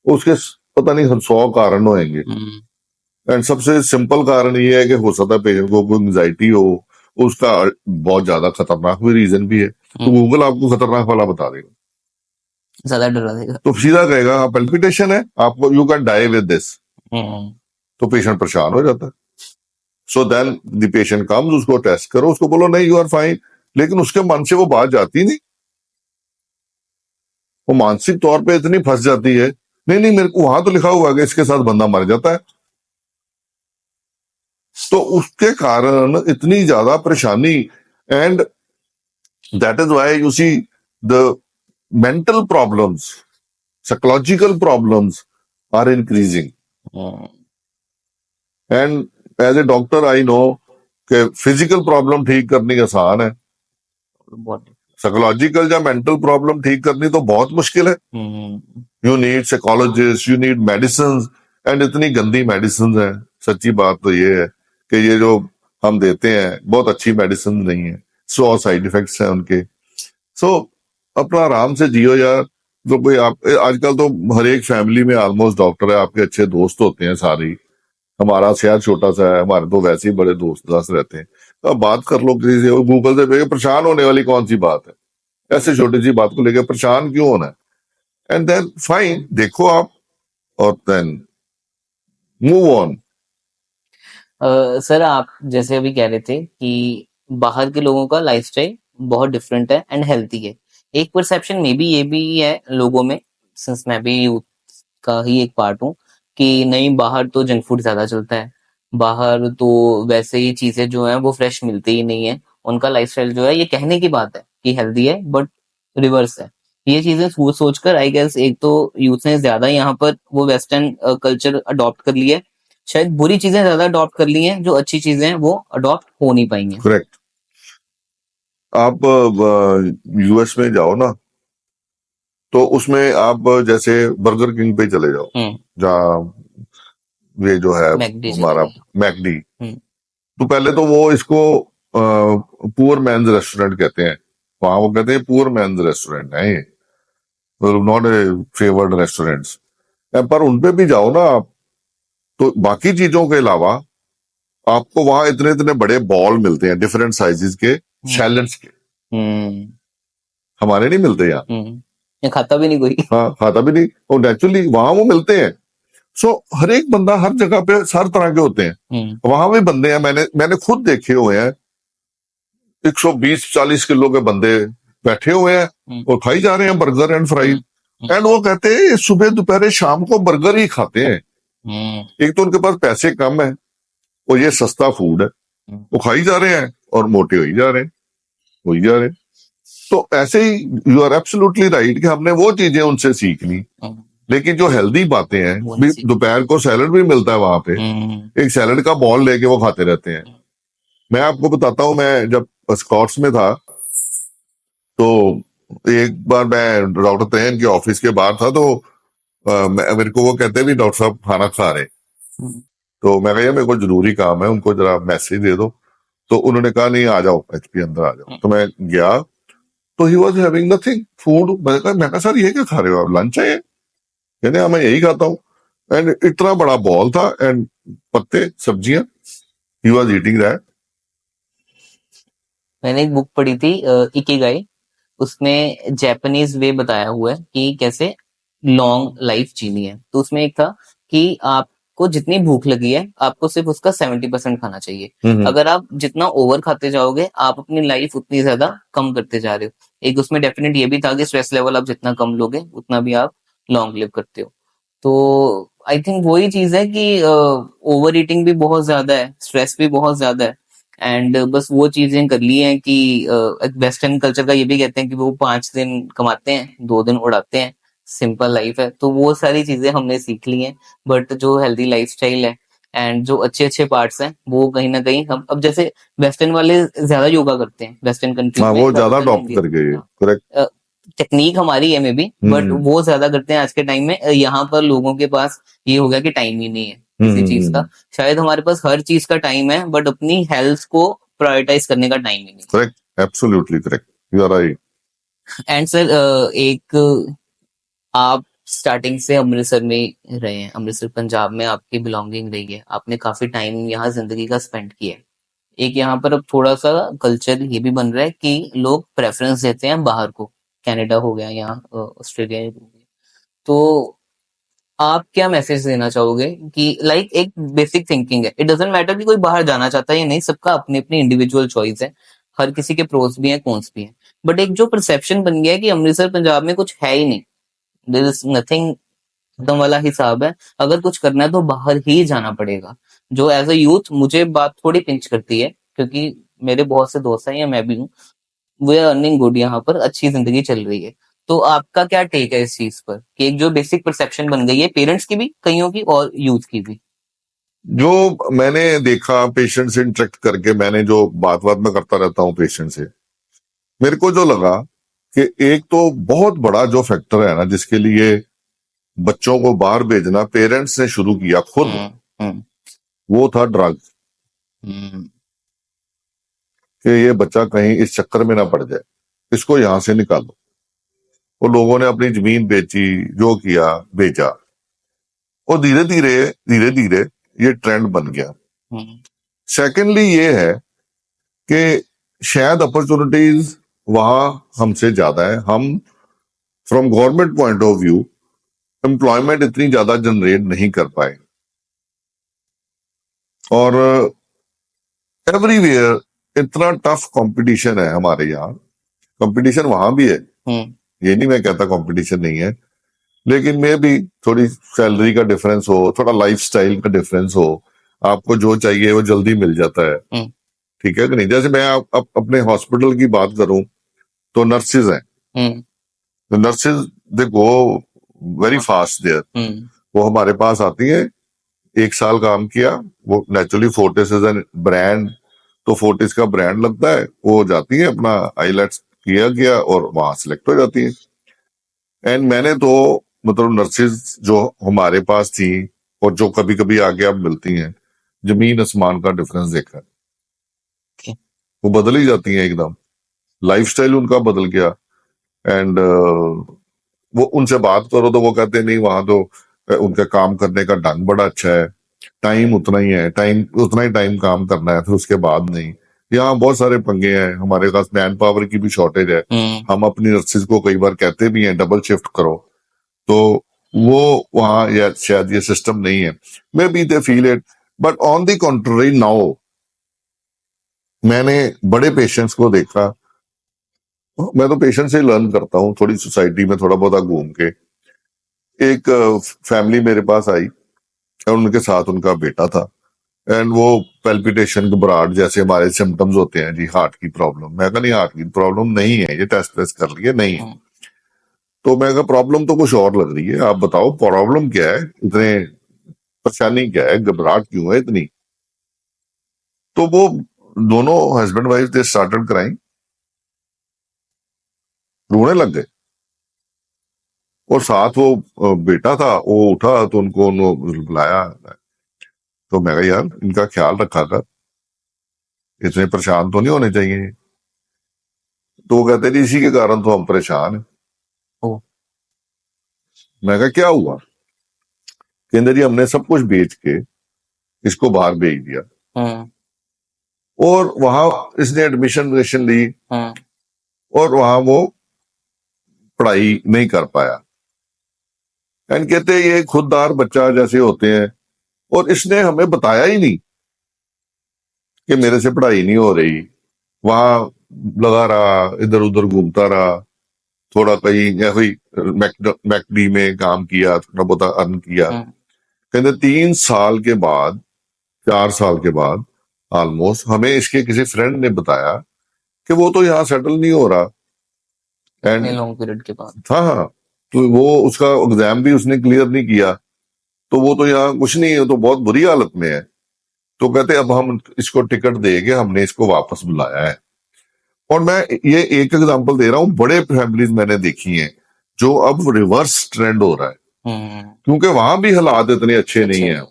उसके पता नहीं 100 कारण होंगे. हम्म, एंड सबसे सिंपल कारण ये है कि हो सकता है पेशेंट को कोई एंजाइटी हो, उसका बहुत ज्यादा खतरनाक भी रीजन भी है, तो हम्म, गूगल आपको खतरनाक वाला बता देगा. ज्यादा डरा देगा. तो सीधा कहेगा हाँ पेल्पिटेशन है आपको, you can die with this. Hmm, तो पेशेंट परेशान हो जाता है. So then the patient comes, उसको टेस्ट करो, उसको बोलो नहीं यू आर फाइन, लेकिन उसके मन से वो बात जाती नहीं. वो मानसिक तौर पे इतनी फंस जाती है, नहीं नहीं मेरे को वहां तो लिखा हुआ है कि इसके साथ बंदा मर जाता है. तो उसके कारण इतनी ज्यादा परेशानी. And that is why you see the mental problems, psychological problems are increasing. Hmm, and as a doctor I know कि फिजिकल प्रॉब्लम ठीक करनी आसान है, बहुत. साइकोलॉजिकल या मेंटल प्रॉब्लम ठीक करनी तो बहुत मुश्किल है. Hmm, you need psychologist, you need medicine, and इतनी गंदी मेडिसिन है. सच्ची बात तो ये है कि ये जो हम देते हैं बहुत अच्छी मेडिसिन नहीं है, 100 साइड इफेक्ट्स हैं उनके. सो अपना आराम से जियो यार. तो कोई आप आजकल तो हर एक फैमिली में ऑलमोस्ट डॉक्टर है, आपके अच्छे दोस्त होते हैं सारे. हमारा शहर छोटा सा है, हमारे तो वैसे ही बड़े दोस्त दास्त रहते हैं. तो आप बात कर लो किसी से, गूगल से परेशान होने वाली कौन सी बात है, ऐसे छोटी सी बात को लेकर परेशान क्यों होना है. एंड देन फाइन, देखो आप और देन मूव ऑन. सर आप जैसे अभी कह रहे थे कि बाहर के लोगों का लाइफस्टाइल बहुत डिफरेंट है एंड हेल्थी है. एक परसेप्शन में भी ये भी है लोगों में, सिंस मैं भी यूथ का ही एक पार्ट हूँ, कि नहीं बाहर तो जंक फूड ज्यादा चलता है, बाहर तो वैसे ही चीजें जो है वो फ्रेश मिलती ही नहीं है. उनका लाइफस्टाइल जो है ये कहने की बात है कि हेल्दी है बट रिवर्स है। ये चीजें सोचकर आई गेस एक तो यूथ ने ज्यादा यहाँ पर वो वेस्टर्न कल्चर अडॉप्ट कर लिया है, शायद बुरी चीजें ज्यादा अडॉप्ट कर ली हैं, जो अच्छी चीजें हैं वो अडॉप्ट हो नहीं पाई हैं। करेक्ट। आप यूएस में जाओ ना, तो उसमें आप जैसे बर्गर किंग पे चले जाओ, जहाँ ये जो है मैकडी चले हमारा गए। मैकडी, हम्म, तो पहले तो वो इसको पुअर मैन्स रेस्टोरेंट कहते हैं, वहां वो कहते हैं पुअर मैन्स रेस्टोरेंट है ये, नॉट ए फेवर्ड रेस्टोरेंट्स। पर उनपे भी जाओ ना आप, तो बाकी चीजों के अलावा आपको वहां इतने इतने बड़े बॉल मिलते हैं डिफरेंट साइजेस के, सैलेड्स के, हम्म, हमारे नहीं मिलते यहाँ। ये खाता भी नहीं कोई। हाँ, खाता भी नहीं, और नेचुरली वहां वो मिलते हैं। सो हर एक बंदा हर जगह पे हर तरह के होते हैं, वहां भी बंदे हैं, मैंने खुद देखे हुए हैं, 120-40 किलो के बंदे बैठे हुए हैं और खाई जा रहे हैं बर्गर एंड फ्राइज, एंड वो कहते हैं सुबह दोपहर शाम को बर्गर ही खाते हैं। एक तो उनके पास पैसे कम है और ये सस्ता फूड है, वो खाई जा रहे हैं और मोटे हो ही जा रहे हैं, हो ही जा रहे हैं। तो ऐसे ही यू आर एब्सोल्युटली राइट कि हमने वो चीजें उनसे सीख ली, लेकिन जो हेल्दी बातें हैं, दोपहर को सैलड भी मिलता है वहां पे, एक सैलड का बॉल लेके वो खाते रहते हैं। मैं आपको बताता हूँ, मैं जब स्कॉट्स में था, तो एक बार मैं डॉक्टर तहन के ऑफिस के बाहर था, तो मेरे को वो कहते हैं भी डॉक्टर साहब खाना खा रहे, तो मैं कहा मेरे को जरूरी काम है, उनको जरा मैसेज दे दो। तो उन्होंने कहा नहीं, आ जाओ एचपी अंदर आ जाओ। तो मैं गया, तो he was having nothing food. मैं कहा सर ये क्या खा रहे हो आप, लंच है ये? कहते हाँ मैं यही खाता हूँ। एंड इतना बड़ा बॉल था एंड पत्ते सब्जियां, ही वॉज ईटिंग दैट। मैंने एक बुक पढ़ी थी इकिगाई, उसमें जापानीज वे बताया हुआ है कि कैसे लॉन्ग लाइफ जीनी है। तो उसमें एक था कि आपको जितनी भूख लगी है आपको सिर्फ उसका 70% खाना चाहिए। अगर आप जितना ओवर खाते जाओगे आप अपनी लाइफ उतनी ज्यादा कम करते जा रहे हो। एक उसमें डेफिनेट ये भी था कि स्ट्रेस लेवल आप जितना कम लोगे उतना भी आप लॉन्ग लिव करते हो। तो आई थिंक वही चीज है कि ओवर ईटिंग भी बहुत ज्यादा है, स्ट्रेस भी बहुत ज्यादा है, एंड बस वो चीजें कर ली हैं कि वेस्टर्न कल्चर का ये भी कहते हैं कि वो 5 दिन कमाते हैं 2 दिन उड़ाते हैं, सिंपल लाइफ है। तो वो सारी चीजें हमने सीख ली हैं, बट जो हेल्दी लाइफस्टाइल है एंड जो अच्छे अच्छे पार्ट्स हैं वो कहीं ना कहीं हम अब जैसे वेस्टर्न वाले ज्यादा योगा करते हैं वेस्टर्न कंट्रीज हाँ, में वो ज्यादा rather than अडॉप्ट India। कर गए, हाँ, करेक्ट। टेक्निक हमारी है मे बी, बट वो ज्यादा करते हैं आज के टाइम में। यहाँ पर लोगों के पास ये हो गया कि टाइम ही नहीं है किसी चीज का। शायद हमारे पास हर चीज का टाइम है बट अपनी हेल्थ को प्रायोरिटाइज करने का टाइम ही नहीं। Correct, absolutely correct, you are right. And sir एक आप स्टार्टिंग से अमृतसर में रहे हैं, अमृतसर पंजाब में आपकी बिलोंगिंग रही है, आपने काफी टाइम यहाँ जिंदगी का स्पेंड किया है। एक यहाँ पर अब थोड़ा सा कल्चर ये भी बन रहा है कि लोग प्रेफरेंस देते हैं बाहर को, कनाडा हो गया यहाँ ऑस्ट्रेलिया हो गया। तो आप क्या मैसेज देना चाहोगे कि लाइक एक बेसिक थिंकिंग है, इट डजेंट मैटर कि कोई बाहर जाना चाहता है या नहीं, सबका अपनी अपनी इंडिविजुअल चॉइस है, हर किसी के प्रोस भी हैं कॉन्स भी हैं, बट एक जो परसेप्शन बन गया है कि अमृतसर पंजाब में कुछ है ही नहीं, देयर इज नथिंग, खत्म वाला हिसाब है, अगर कुछ करना है तो बाहर ही जाना पड़ेगा। जो एज अ यूथ मुझे बात थोड़ी पिंच करती है क्योंकि मेरे बहुत से दोस्त हैं या मैं भी हूँ, वे अर्निंग गुड, यहाँ पर अच्छी जिंदगी चल रही है। तो आपका क्या टेक है इस चीज पर कि एक जो बेसिक परसेप्शन बन गई है पेरेंट्स की भी, कईयों की और यूथ की भी? जो मैंने देखा पेशेंट से इंटरेक्ट करके, मैंने जो बात बात में करता रहता हूँ पेशेंट से, मेरे को जो लगा कि एक तो बहुत बड़ा जो फैक्टर है ना जिसके लिए बच्चों को बाहर भेजना पेरेंट्स ने शुरू किया खुद, वो था ड्रग्स। कि ये बच्चा कहीं इस चक्कर में ना पड़ जाए, इसको यहां से निकालो। वो लोगों ने अपनी जमीन बेची, जो किया बेचा, और धीरे धीरे ये ट्रेंड बन गया। सेकेंडली ये है कि शायद अपॉर्चुनिटीज वहां हमसे ज्यादा है, हम from government point of view employment इतनी ज्यादा जनरेट नहीं कर पाए, और एवरीवेयर इतना टफ कंपटीशन है हमारे यहाँ। कंपटीशन वहां भी है, ये नहीं मैं कहता कंपटीशन नहीं है, लेकिन मैं भी थोड़ी सैलरी का डिफरेंस हो, थोड़ा लाइफस्टाइल का डिफरेंस हो, आपको जो चाहिए वो जल्दी मिल जाता है। ठीक है कि नहीं? जैसे मैं अपने हॉस्पिटल की बात करूं तो नर्सेज हैं, hmm nurses they go very fast there. Hmm वो हमारे पास आती है, 1 साल काम किया, वो naturally Fortis is an brand, तो फोर्टिस का ब्रांड लगता है, वो जाती है अपना आईलेट्स किया गया और वहां सिलेक्ट हो जाती है। एंड मैंने तो मतलब नर्सेज जो हमारे पास थी और जो कभी कभी आगे अब मिलती हैं, जमीन आसमान का डिफरेंस देखा है। Okay. वो बदल ही जाती हैं एकदम, लाइफस्टाइल उनका बदल गया। एंड वो उनसे बात करो तो वो कहते हैं नहीं वहां तो उनका काम करने का ढंग बड़ा अच्छा है, टाइम उतना ही है, टाइम उतना ही टाइम काम करना है, फिर उसके बाद नहीं। यहाँ बहुत सारे पंगे हैं, हमारे पास मैन पावर की भी शॉर्टेज है। हम अपनी नर्सेज को कई बार कहते भी हैं डबल शिफ्ट करो, तो वो वहां या शायद ये सिस्टम नहीं है, may be they feel it. But on the contrary now मैंने बड़े पेशेंट्स को देखा, मैं तो पेशेंट से लर्न करता हूँ थोड़ी, सोसाइटी में थोड़ा बहुत घूम के। एक फैमिली मेरे पास आई और उनके साथ उनका बेटा था, एंड वो पेल्पिटेशन घबराहट जैसे हमारे सिम्टम्स होते हैं जी, हार्ट की प्रॉब्लम। मैं कहा नहीं, हार्ट की प्रॉब्लम नहीं है, ये टेस्ट वेस्ट कर लिए नहीं है। तो मैं कहा प्रॉब्लम तो कुछ और लग रही है, आप बताओ प्रॉब्लम क्या है, इतने परेशानी क्या है, घबराहट क्यों है इतनी। तो वो दोनों husband wife they started crying, रोने लग गए। और साथ वो बेटा था, वो उठा तो उनको बुलाया। तो मैं कहा यार इनका ख्याल रखा कर, इतने परेशान तो नहीं होने चाहिए। तो वो कहते जी इसी के कारण तो हम परेशान हैं। ओ। मैं कहा क्या हुआ? कहते जी हमने सब कुछ बेच के इसको बाहर भेज दिया, और वहां इसने एडमिशन ली, और वहां वो पढ़ाई नहीं कर पाया। एंड कहते ये खुददार बच्चा जैसे होते हैं, और इसने हमें बताया ही नहीं कि मेरे से पढ़ाई नहीं हो रही। वहां लगा रहा, इधर उधर घूमता रहा, थोड़ा कहीं या कोई मैकडी में काम किया, थोड़ा बहुत अर्न किया। कहते 3 साल के बाद, 4 साल के बाद ऑलमोस्ट हमें इसके किसी फ्रेंड ने बताया कि वो तो यहाँ सेटल नहीं हो रहा। एंड लॉन्ग पीरियड के बाद। हाँ हाँ, तो वो उसका एग्जाम भी उसने क्लियर नहीं किया, तो वो तो यहाँ कुछ नहीं है, तो बहुत बुरी हालत में है। तो कहते अब हम इसको टिकट देके हमने इसको वापस बुलाया है। और मैं ये एक एग्जांपल दे रहा हूँ, बड़े फैमिलीज मैंने देखी हैं जो अब रिवर्स ट्रेंड हो रहा है, क्योंकि वहां भी हालात इतने अच्छे नहीं है,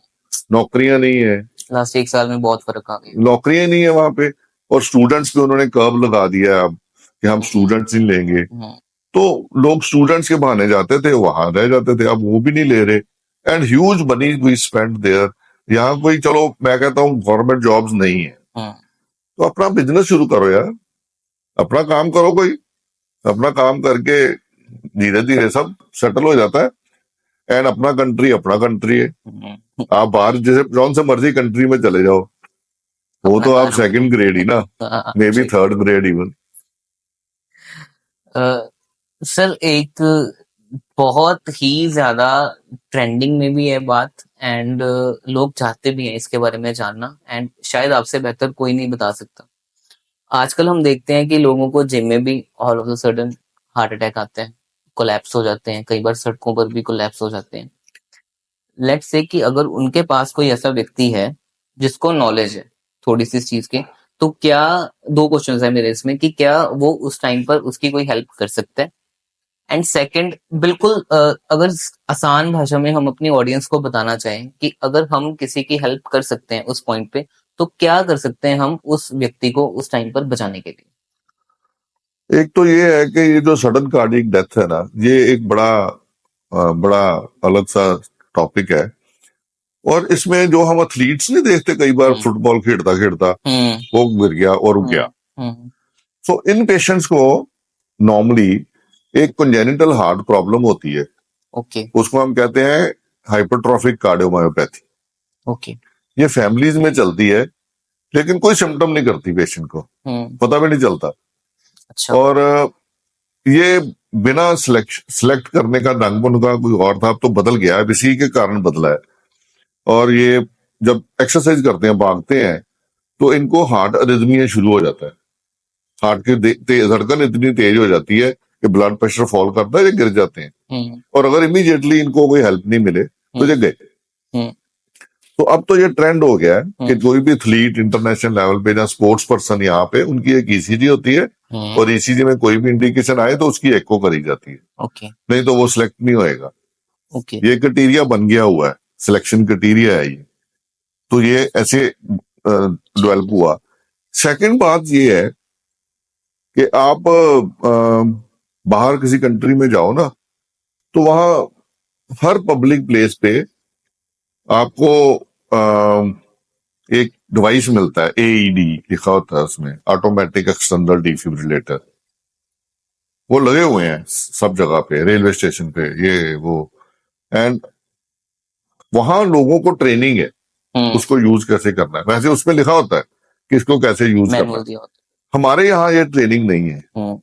नौकरियां नहीं है, लास्ट 1 साल में बहुत फर्क आ गया, नौकरियां नहीं है वहां पे, और स्टूडेंट्स पे उन्होंने कर्व लगा दिया है अब कि हम स्टूडेंट्स ही लेंगे। तो लोग स्टूडेंट्स के बहाने जाते थे, वहां रह जाते थे, अब वो भी नहीं ले रहे। And huge money we spend there. यहाँ कोई, चलो मैं कहता हूँ गवर्नमेंट जॉब्स नहीं है, तो अपना बिजनेस शुरू करो यार, अपना काम करो, कोई अपना काम करके धीरे धीरे सब सेटल हो जाता है। एंड अपना कंट्री है, आप बाहर जैसे कौन से मर्जी कंट्री में चले जाओ, वो तो आप सेकंड ग्रेड ही ना, may be third grade even. Sir एक बहुत ही ज्यादा ट्रेंडिंग में भी है बात, एंड लोग चाहते भी हैं इसके बारे में जानना, एंड शायद आपसे बेहतर कोई नहीं बता सकता। आजकल हम देखते हैं कि लोगों को जिम में भी all of the sudden heart attack आते हैं, कोलैप्स हो जाते हैं, कई बार सड़कों पर भी कोलैप्स हो जाते हैं। लेट्स से कि अगर उनके पास कोई ऐसा व्यक्ति है जिसको नॉलेज है थोड़ी सी इस चीज के, तो क्या, 2 क्वेश्चन है मेरे इसमें, कि क्या वो उस टाइम पर उसकी कोई हेल्प कर सकता है, एंड सेकंड, बिल्कुल अगर आसान भाषा में हम अपनी ऑडियंस को बताना चाहें कि अगर हम किसी की हेल्प कर सकते हैं उस पॉइंट पे, तो क्या कर सकते हैं हम उस व्यक्ति को उस टाइम पर बचाने के लिए। एक तो ये है कि ये जो सडन कार्डियक डेथ है ना, ये एक बड़ा अलग सा टॉपिक है। और इसमें जो हम एथलीट्स नहीं देखते, कई बार फुटबॉल खेलता खेलता वो गिर गया और रुक गया। सो इन पेशेंट्स को नॉर्मली एक कंजेनिटल हार्ट प्रॉब्लम होती है, उसको हम कहते हैं हाइपरट्रॉफिक कार्डियोमायोपैथी। ये फैमिलीज में चलती है, लेकिन कोई सिम्टम नहीं करती पेशेंट को, पता भी नहीं चलता। अच्छा। और ये बिना सिलेक्ट करने का ढंग उनका कोई और था, अब तो बदल गया है, इसी के कारण बदला है। और ये जब एक्सरसाइज करते हैं, भागते हैं, तो इनको हार्ट अरिथमिया शुरू हो जाता है, हार्ट की धड़कन इतनी तेज हो जाती है कि ब्लड प्रेशर फॉल करता है, ये गिर जाते हैं, हम्म, और अगर इमीडिएटली इनको कोई हेल्प नहीं मिले तो ये गए। हम्म, तो अब तो ये ट्रेंड हो गया है कि हम्म, कोई भी एथलीट इंटरनेशनल लेवल पे या स्पोर्ट्स पर्सन यहाँ पे, उनकी एक ईसीजी होती है, और ईसीजी में कोई भी इंडिकेशन आए तो उसकी एको करी जाती है, ओके, नहीं तो वो सिलेक्ट नहीं होएगा। ओके, ये क्राइटेरिया बन गया हुआ है, सिलेक्शन क्राइटेरिया है ये। तो ये ऐसे डेवलप हुआ। सेकंड बात ये है कि आप बाहर किसी कंट्री में जाओ ना, तो वहां हर पब्लिक प्लेस पे आपको एक डिवाइस मिलता है, एईडी लिखा होता है उसमें, ऑटोमेटिक एक्सटर्नल डिफिब्रिलेटर। वो लगे हुए हैं सब जगह पे, रेलवे स्टेशन पे, ये वो। एंड वहां लोगों को ट्रेनिंग है उसको यूज कैसे करना है। वैसे उसमें लिखा होता है कि इसको कैसे यूज करना मैनुअल है। दिया होता हमारे यहाँ ये ट्रेनिंग नहीं है। है।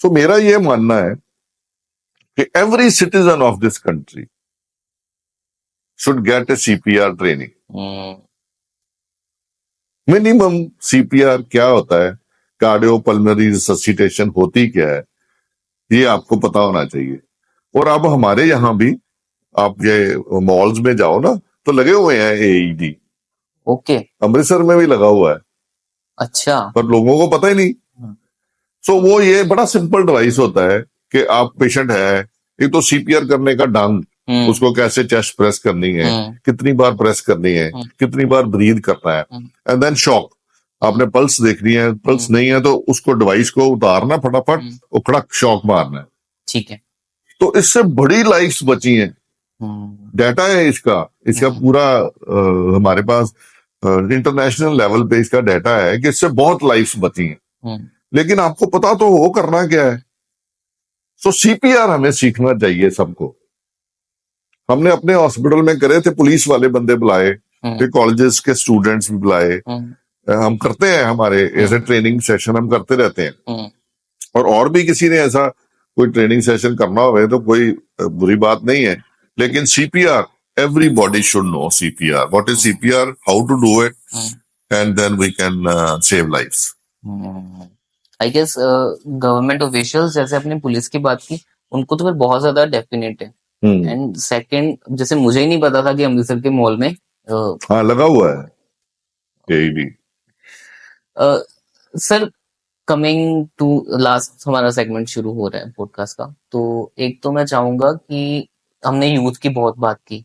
सो मेरा ये मानना है कि every citizen of this country should get A CPR training. Hmm, minimum CPR क्या होता है, कार्डियोपल्मोनरी रिससिटेशन होती क्या है, ये आपको पता होना चाहिए। और अब हमारे यहाँ भी आप ये मॉल्स में जाओ ना, तो लगे हुए हैं एईडी। ओके, अमृतसर में भी लगा हुआ है, अच्छा, पर लोगों को पता ही नहीं। हम्म, सो वो ये बड़ा सिंपल डिवाइस होता है कि आप पेशेंट है, एक तो सीपीआर करने का ढंग, हम्म, उसको कैसे चेस्ट प्रेस करनी है, हम्म, कितनी बार प्रेस करनी है, हम्म, कितनी बार ब्रीद करना है, हम्म, एंड देन शॉक। आपने पल्स देखनी है, पल्स नहीं है तो उसको डिवाइस को उतारना फटाफट, और खड़क शॉक मारना है। ठीक है, तो इससे बड़ी लाइफ्स बची हैं। डाटा है इसका, इसका पूरा हमारे पास इंटरनेशनल लेवल पे इसका डाटा है कि इससे बहुत लाइफ्स बची हैं। लेकिन आपको पता तो हो करना क्या है। सो सीपीआर हमें सीखना चाहिए सबको। हमने अपने हॉस्पिटल में करे थे, पुलिस वाले बंदे बुलाए, फिर कॉलेजेस के स्टूडेंट्स भी बुलाए। हम करते हैं, हमारे ऐसे ट्रेनिंग सेशन हम करते रहते हैं। और भी किसी ने ऐसा कोई ट्रेनिंग सेशन करना हो तो कोई बुरी बात नहीं है। लेकिन CPR, everybody should know CPR. What is CPR? How to do it? And then we can save lives. I guess government officials जैसे अपने पुलिस की बात की, उनको तो फिर बहुत ज्यादा डेफिनेट है। एंड सेकंड, जैसे मुझे ही नहीं पता था कि अमृतसर के मॉल में हाँ लगा हुआ है AED. Sir, coming to last, हमारा सेगमेंट शुरू हो रहा है पॉडकास्ट का। तो एक तो मैं चाहूंगा कि हमने यूथ की बहुत बात की,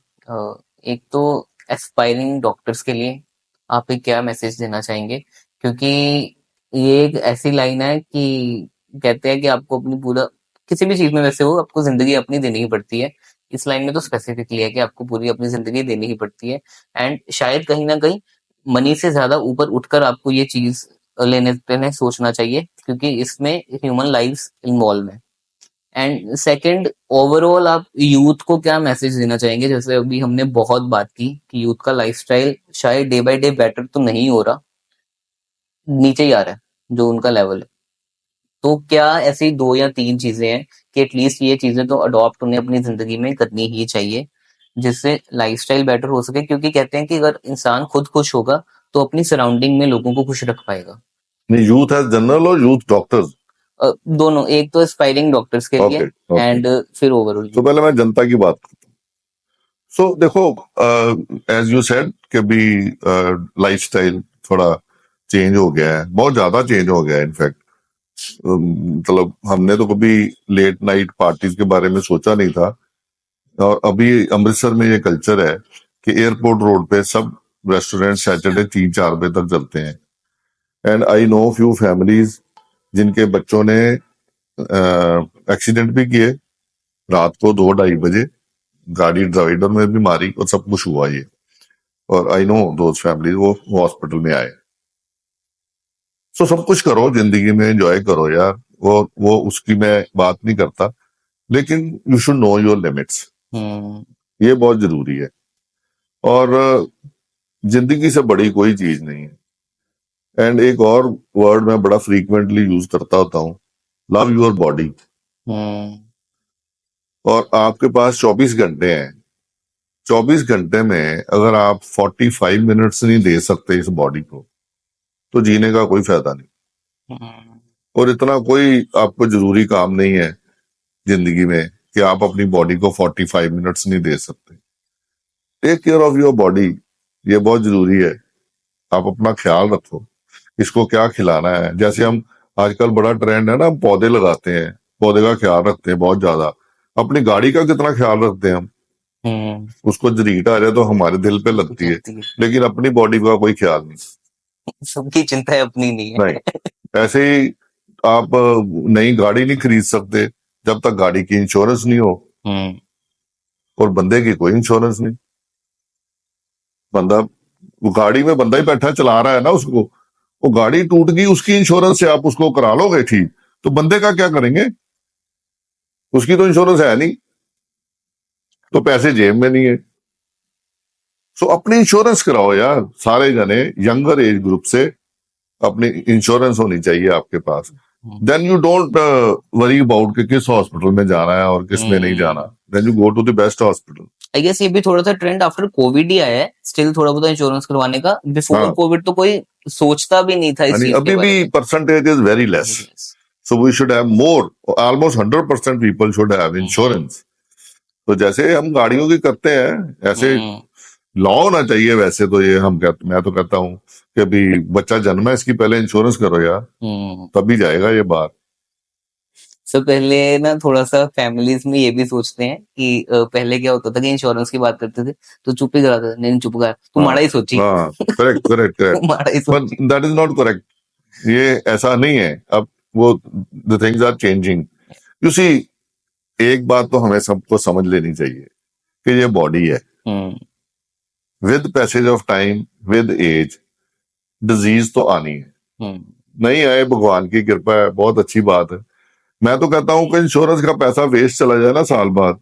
एक तो एस्पायरिंग डॉक्टर्स के लिए आप एक क्या मैसेज देना चाहेंगे? क्योंकि ये एक ऐसी लाइन है कि कहते हैं कि आपको अपनी पूरा, किसी भी चीज में वैसे हो, आपको जिंदगी अपनी देनी ही पड़ती है। इस लाइन में तो स्पेसिफिकली है कि आपको पूरी अपनी जिंदगी देनी ही पड़ती है। एंड शायद कहीं ना कहीं मनी से ज्यादा ऊपर उठकर आपको ये चीज लेने पे सोचना चाहिए, क्योंकि इसमें ह्यूमन लाइव्स इन्वॉल्व है। एंड सेकंड, ओवरऑल आप यूथ को क्या मैसेज देना चाहेंगे? जैसे अभी हमने बहुत बात की कि यूथ का लाइफस्टाइल शायद डे बाय डे बेटर तो नहीं हो रहा, नीचे ही आ रहा है जो उनका लेवल है। तो क्या ऐसी 2 या 3 चीजें हैं कि एटलीस्ट ये चीजें तो अडॉप्ट उन्हें अपनी जिंदगी में करनी ही चाहिए, जिससे लाइफस्टाइल बेटर हो सके? क्योंकि कहते हैं कि अगर इंसान खुद खुश होगा तो अपनी सराउंडिंग में लोगों को खुश रख पाएगा। नहीं, यूथ एज जनरल और यूथ डॉक्टर्स? दोनों, एक तो एस्पायरिंग डॉक्टर्स के लिए ओके। एंड फिर ओवरऑल। तो पहले मैं जनता की बात करता हूँ। सो देखो, एज यू सेड कि भी लाइफस्टाइल थोड़ा चेंज हो गया है, बहुत ज्यादा चेंज हो गया है। इनफैक्ट मतलब हमने तो कभी लेट नाइट पार्टीज के बारे में सोचा नहीं था, और अभी अमृतसर में ये कल्चर है कि एयरपोर्ट रोड पे सब रेस्टोरेंट सैटरडे 3-4 बजे तक चलते हैं। And I know few families जिनके बच्चों ने एक्सीडेंट भी किए रात को 2-2:30 बजे, गाड़ी डिवाइडर में भी मारी और सब कुछ हुआ ये। और आई नो दोज फैमिलीज, वो हॉस्पिटल में आए। सो सब कुछ करो जिंदगी में, एंजॉय करो यार, वो उसकी मैं बात नहीं करता, लेकिन you should know your limits. ये बहुत जरूरी है। और जिंदगी से बड़ी कोई चीज नहीं है। एंड एक और वर्ड मैं बड़ा फ्रीक्वेंटली यूज करता होता हूँ, लव योर बॉडी। और आपके पास 24 घंटे हैं, 24 घंटे में अगर आप 45 मिनट्स नहीं दे सकते इस बॉडी को, तो जीने का कोई फायदा नहीं। और इतना कोई आपको जरूरी काम नहीं है जिंदगी में कि आप अपनी बॉडी को 45 मिनट्स नहीं दे सकते। Take care of your body, ये बहुत जरूरी है। आप अपना ख्याल रखो, इसको क्या खिलाना है। जैसे हम आजकल बड़ा ट्रेंड है ना, हम पौधे लगाते हैं, पौधे का ख्याल रखते हैं बहुत ज्यादा। अपनी गाड़ी का कितना ख्याल रखते हैं हम, उसको जरीट आ जाए तो हमारे दिल पे लगती है, लगती है। लेकिन अपनी बॉडी का कोई ख्याल नहीं। सबकी चिंता अपनी नहीं है। नहीं, ऐसे ही आप नई गाड़ी नहीं खरीद सकते जब तक गाड़ी की इंश्योरेंस नहीं हो, और बंदे की कोई इंश्योरेंस नहीं। बंदा, वो गाड़ी में बंदा ही बैठा चला रहा है ना, उसको वो गाड़ी टूट गई, उसकी इंश्योरेंस से आप उसको करा लोगे ठीक, तो बंदे का क्या करेंगे? उसकी तो इंश्योरेंस है नहीं, तो पैसे जेब में नहीं है। सो अपनी इंश्योरेंस कराओ यार, सारे जने यंगर एज ग्रुप से अपनी इंश्योरेंस होनी चाहिए आपके पास। Then you don't worry about कि किस हॉस्पिटल में जाना है और किस में नहीं जाना। Then you go to the best hospital. I guess ये भी थोड़ा सा ट्रेंड आफ्टर कोविड ही आया है, स्टिल थोड़ा बहुत इंश्योरेंस करवाने का। बिफोर हाँ। कोविड तो कोई सोचता भी नहीं था इस चीज के अभी बारे भी में। Percentage is very less, so we should have more, almost 100% people should have insurance. तो जैसे हम गाड़ियों की करते हैं ऐसे लॉ होना चाहिए। वैसे तो ये मैं तो कहता हूँ कि अभी बच्चा जन्मा है, इसकी पहले इंश्योरेंस करो यार, तभी जाएगा ये बात। सब पहले ना थोड़ा सा फैमिलीज में ये भी सोचते हैं कि पहले क्या होता था कि इंश्योरेंस की बात करते थे तो चुप ही कराते थे, नहीं चुप कर, तू माड़ा ही सोची। करेक्ट करेक्ट करेक्ट, माड़ा ही बट सोची। That is not correct. ये ऐसा नहीं है। अब वो the things are changing. You see, एक बात तो हमें सबको समझ लेनी चाहिए कि ये बॉडी है, with passage of time, with age, disease तो आनी है। नहीं आए, भगवान की कृपा है, बहुत अच्छी बात है। मैं तो कहता हूं कि इंश्योरेंस का पैसा वेस्ट चला जाए ना साल बाद,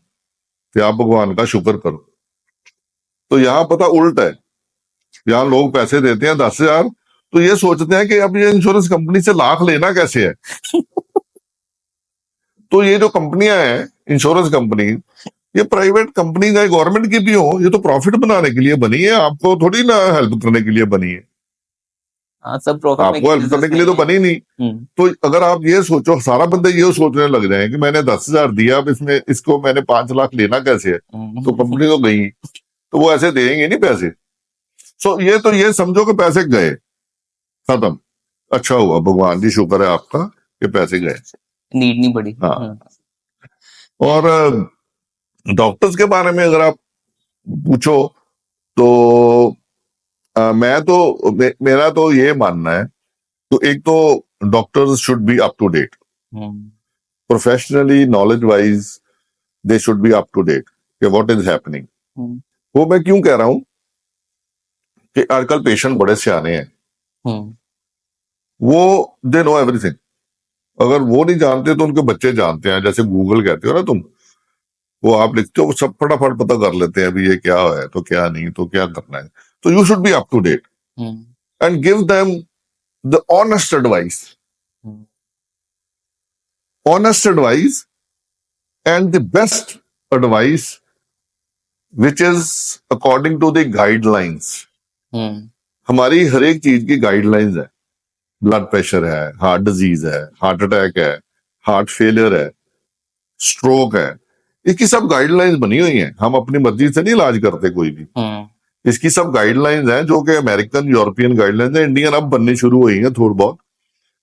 तो आप भगवान का शुक्र करो। तो यहाँ पता उल्ट है, यहाँ लोग पैसे देते हैं 10,000, तो ये सोचते हैं कि अब ये इंश्योरेंस कंपनी से लाख लेना कैसे है। तो ये जो कंपनियां हैं इंश्योरेंस कंपनी, ये प्राइवेट कंपनी चाहे गवर्नमेंट की भी हो, ये तो प्रॉफिट बनाने के लिए बनी है, आपको थोड़ी ना हेल्प करने के लिए बनी है। सब प्रॉफिट आपको हेल्प करने के लिए तो बनी नहीं। तो अगर आप ये सोचो, सारा बंदे ये सोचने लग जाए कि मैंने 10,000 दिया, अब इसमें इसको मैंने 5 लाख लेना कैसे है, तो कंपनी तो गई, तो वो ऐसे देंगे नहीं पैसे। सो ये समझो कि पैसे गए, खत्म। अच्छा हुआ, भगवान जी शुक्र है आपका कि पैसे गए, नीड नहीं पड़ी। हाँ। और डॉक्टर्स के बारे में अगर आप पूछो तो मेरा तो ये मानना है, तो एक तो doctors should be up to date, professionally, knowledge wise they should be up to date कि व्हाट इज हैपनिंग। वो मैं क्यों कह रहा हूं कि आजकल पेशेंट बड़े सियाने हैं, वो दे नो एवरीथिंग। अगर वो नहीं जानते तो उनके बच्चे जानते हैं। जैसे गूगल कहते हो ना तुम, वो आप लिखते हो, सब फटाफट पता कर लेते हैं अभी ये क्या है तो क्या नहीं, तो क्या करना है। तो you should be up to date and give them the honest advice, honest advice and the best advice which is according to the guidelines। हमारी हर एक चीज की गाइडलाइंस है। ब्लड प्रेशर है, हार्ट डिजीज है, हार्ट अटैक है, heart failure है, stroke है, इसकी सब गाइडलाइंस बनी हुई हैं। हम अपनी मर्जी से नहीं इलाज करते कोई भी, इसकी सब गाइडलाइंस हैं जो कि अमेरिकन यूरोपियन गाइडलाइंस है। इंडियन अब बननी शुरू हुई है थोड़ी बहुत,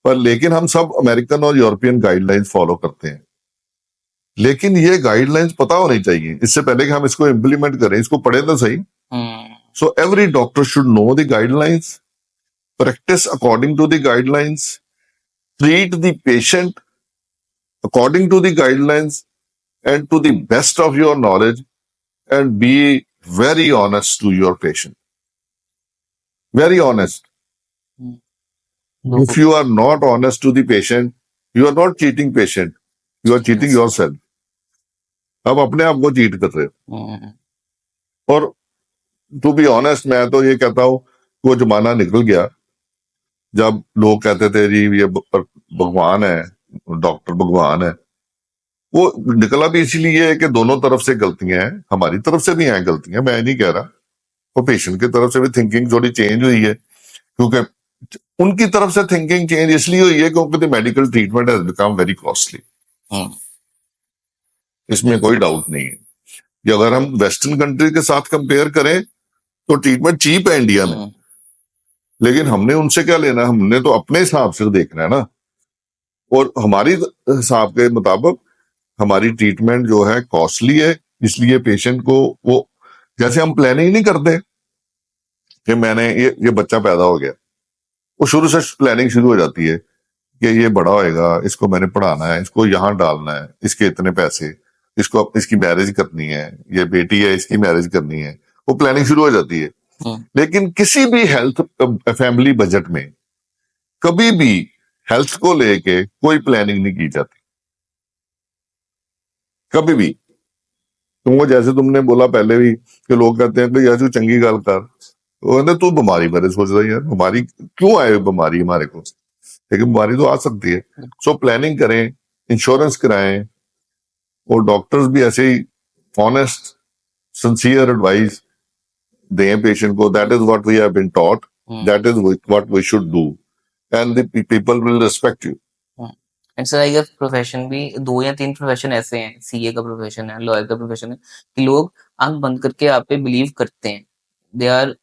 पर लेकिन हम सब अमेरिकन और यूरोपियन गाइडलाइंस फॉलो करते हैं। लेकिन ये गाइडलाइंस पता होनी चाहिए इससे पहले कि हम इसको इम्प्लीमेंट करें, इसको पढ़े तो सही। So every doctor should know the guidelines, practice according to the guidelines, treat the patient according to the guidelines and to the best of your knowledge, and be very honest to your patient. Very honest. If you are not honest to the patient, you are not cheating patient, you are cheating yourself. आप अपने आप को cheat कर रहे हो। और to be honest, मैं तो ये कहता हूं वो जमाना निकल गया जब लोग कहते थे जी ये भगवान है, डॉक्टर भगवान है। वो निकला भी इसीलिए है कि दोनों तरफ से गलतियां हैं, हमारी तरफ से भी हैं गलतियां, मैं नहीं कह रहा, और पेशेंट की तरफ से भी थिंकिंग थोड़ी चेंज हुई है, क्योंकि उनकी तरफ से थिंकिंग चेंज इसलिए हुई है क्योंकि the medical treatment has become very costly, hmm, इसमें कोई डाउट नहीं है कि अगर हम वेस्टर्न कंट्री के साथ कंपेयर करें तो ट्रीटमेंट चीप है इंडिया में, हम्म, लेकिन हमने उनसे क्या लेना, हमने तो अपने हिसाब से देखना है ना। और हमारी हिसाब के मुताबिक हमारी ट्रीटमेंट जो है कॉस्टली है, इसलिए पेशेंट को वो, जैसे हम प्लानिंग नहीं करते कि मैंने ये बच्चा पैदा हो गया, वो शुरू से प्लानिंग शुरू हो जाती है कि ये बड़ा होएगा, इसको मैंने पढ़ाना है, इसको यहाँ डालना है, इसके इतने पैसे, इसको इसकी मैरिज करनी है, ये बेटी है इसकी मैरिज करनी है, वो प्लानिंग शुरू हो जाती है। हम्म, लेकिन किसी भी हेल्थ फैमिली बजट में कभी भी हेल्थ को लेके कोई प्लानिंग नहीं की जाती, कभी भी। तुमको जैसे तुमने बोला पहले भी कि लोग कहते हैं कि यार तू चंगी गल कर, वो कहते तू बीमारी बारे सोच रहा है, यार बीमारी क्यों आए बीमारी हमारे को, लेकिन बीमारी तो आ सकती है। सो प्लानिंग करें, इंश्योरेंस कराएं, और डॉक्टर्स भी ऐसे ही ऑनेस्ट सिंसियर एडवाइस दें पेशेंट को। That is what we have been taught, that is what we should do, and the people will respect you. And sir I guess profession भी 2 या 3 प्रोफेशन ऐसे हैं, सीए का प्रोफेशन है, lawyer का profession है, कि लोग आंख बंद करके आप पे बिलीव करते हैं, दे आर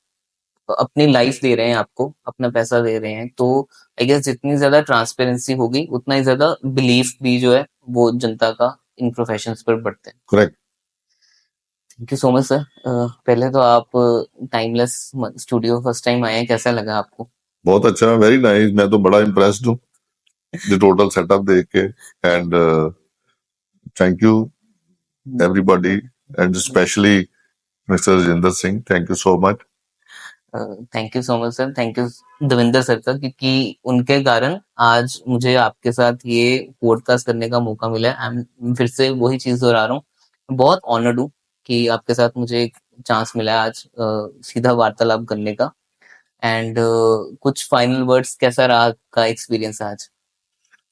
अपनी लाइफ दे रहे हैं आपको, अपना पैसा दे रहे हैं, तो आई गेस जितनी ज्यादा ट्रांसपेरेंसी होगी उतना ही ज्यादा बिलीफ भी जो है वो जनता का इन प्रोफेशंस पर बढ़ते हैं। Correct. Thank you so much sir. पहले तो आप टाइमलेस स्टूडियो फर्स्ट टाइम आए हैं, कैसा लगा आपको? बहुत अच्छा, वेरी नाइस, मैं तो बड़ा इम्प्रेस्ड हूँ द टोटल सेटअप देख के, and thank you everybody, and specially mister Rajendra Singh, thank you so much. Thank you so much sir, thank you Davinder sir का, क्योंकि उनके कारण आज मुझे आपके साथ ये पॉडकास्ट करने का मौका मिला है। फिर से वही चीज दोहरा रहा हूँ, बहुत ऑनर्ड हूँ कि आपके साथ मुझे एक चांस मिला है आज सीधा वार्तालाप करने का। एंड कुछ फाइनल वर्ड्स, कैसा रहा आपका एक्सपीरियंस आज?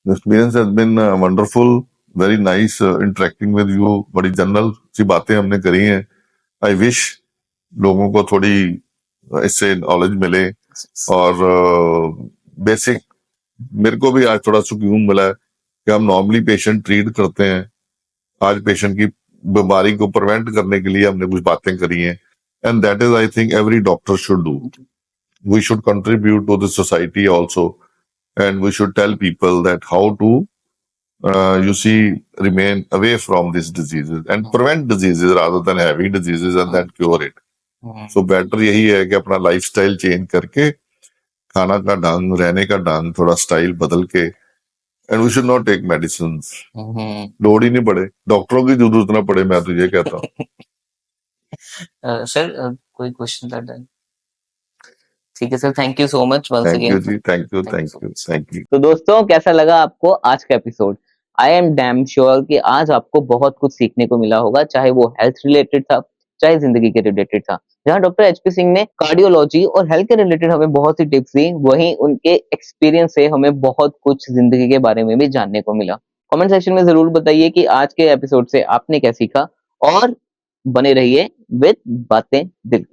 The experience has been wonderful, very nice interacting with you, बड़ी जनरल सी बातें हमने करी हैं। आई विश लोगों को थोड़ी इससे नॉलेज मिले, और बेसिक मेरे को भी आज थोड़ा सुकून मिला है कि हम नॉर्मली पेशेंट ट्रीट करते हैं, आज पेशेंट की बीमारी को प्रिवेंट करने के लिए हमने कुछ बातें करी हैं, and that is I think every doctor should do. We should contribute to the society also, and we should tell people that how to remain away from these diseases and prevent diseases rather than having diseases and then cure it. So better यही है कि अपना lifestyle change करके, खाना का ढंग, रहने का ढंग, थोड़ा स्टाइल बदल के, and we should not take medicine, load ही नहीं पड़े, डॉक्टरों की जरूरत ना पड़े, मैं तो ये कहता हूँ। सर कोई क्वेश्चन था डन? ठीक है sir, thank you so much once thank you again. जी, thank you, thank you, thank you. तो दोस्तों कैसा लगा आपको आज का episode? I am damn sure कि आज आपको बहुत कुछ सीखने को मिला होगा, चाहे वो हेल्थ रिलेटेड था, चाहे जिंदगी के रिलेटेड था। जहां डॉक्टर एचपी सिंह ने कार्डियोलॉजी और हेल्थ के रिलेटेड हमें बहुत सी टिप्स दी, वहीं उनके एक्सपीरियंस से हमें बहुत कुछ जिंदगी के बारे में भी जानने को मिला। कमेंट सेक्शन में जरूर बताइए कि आज के एपिसोड से आपने क्या सीखा, और बने रहिए विद बातें दिल की।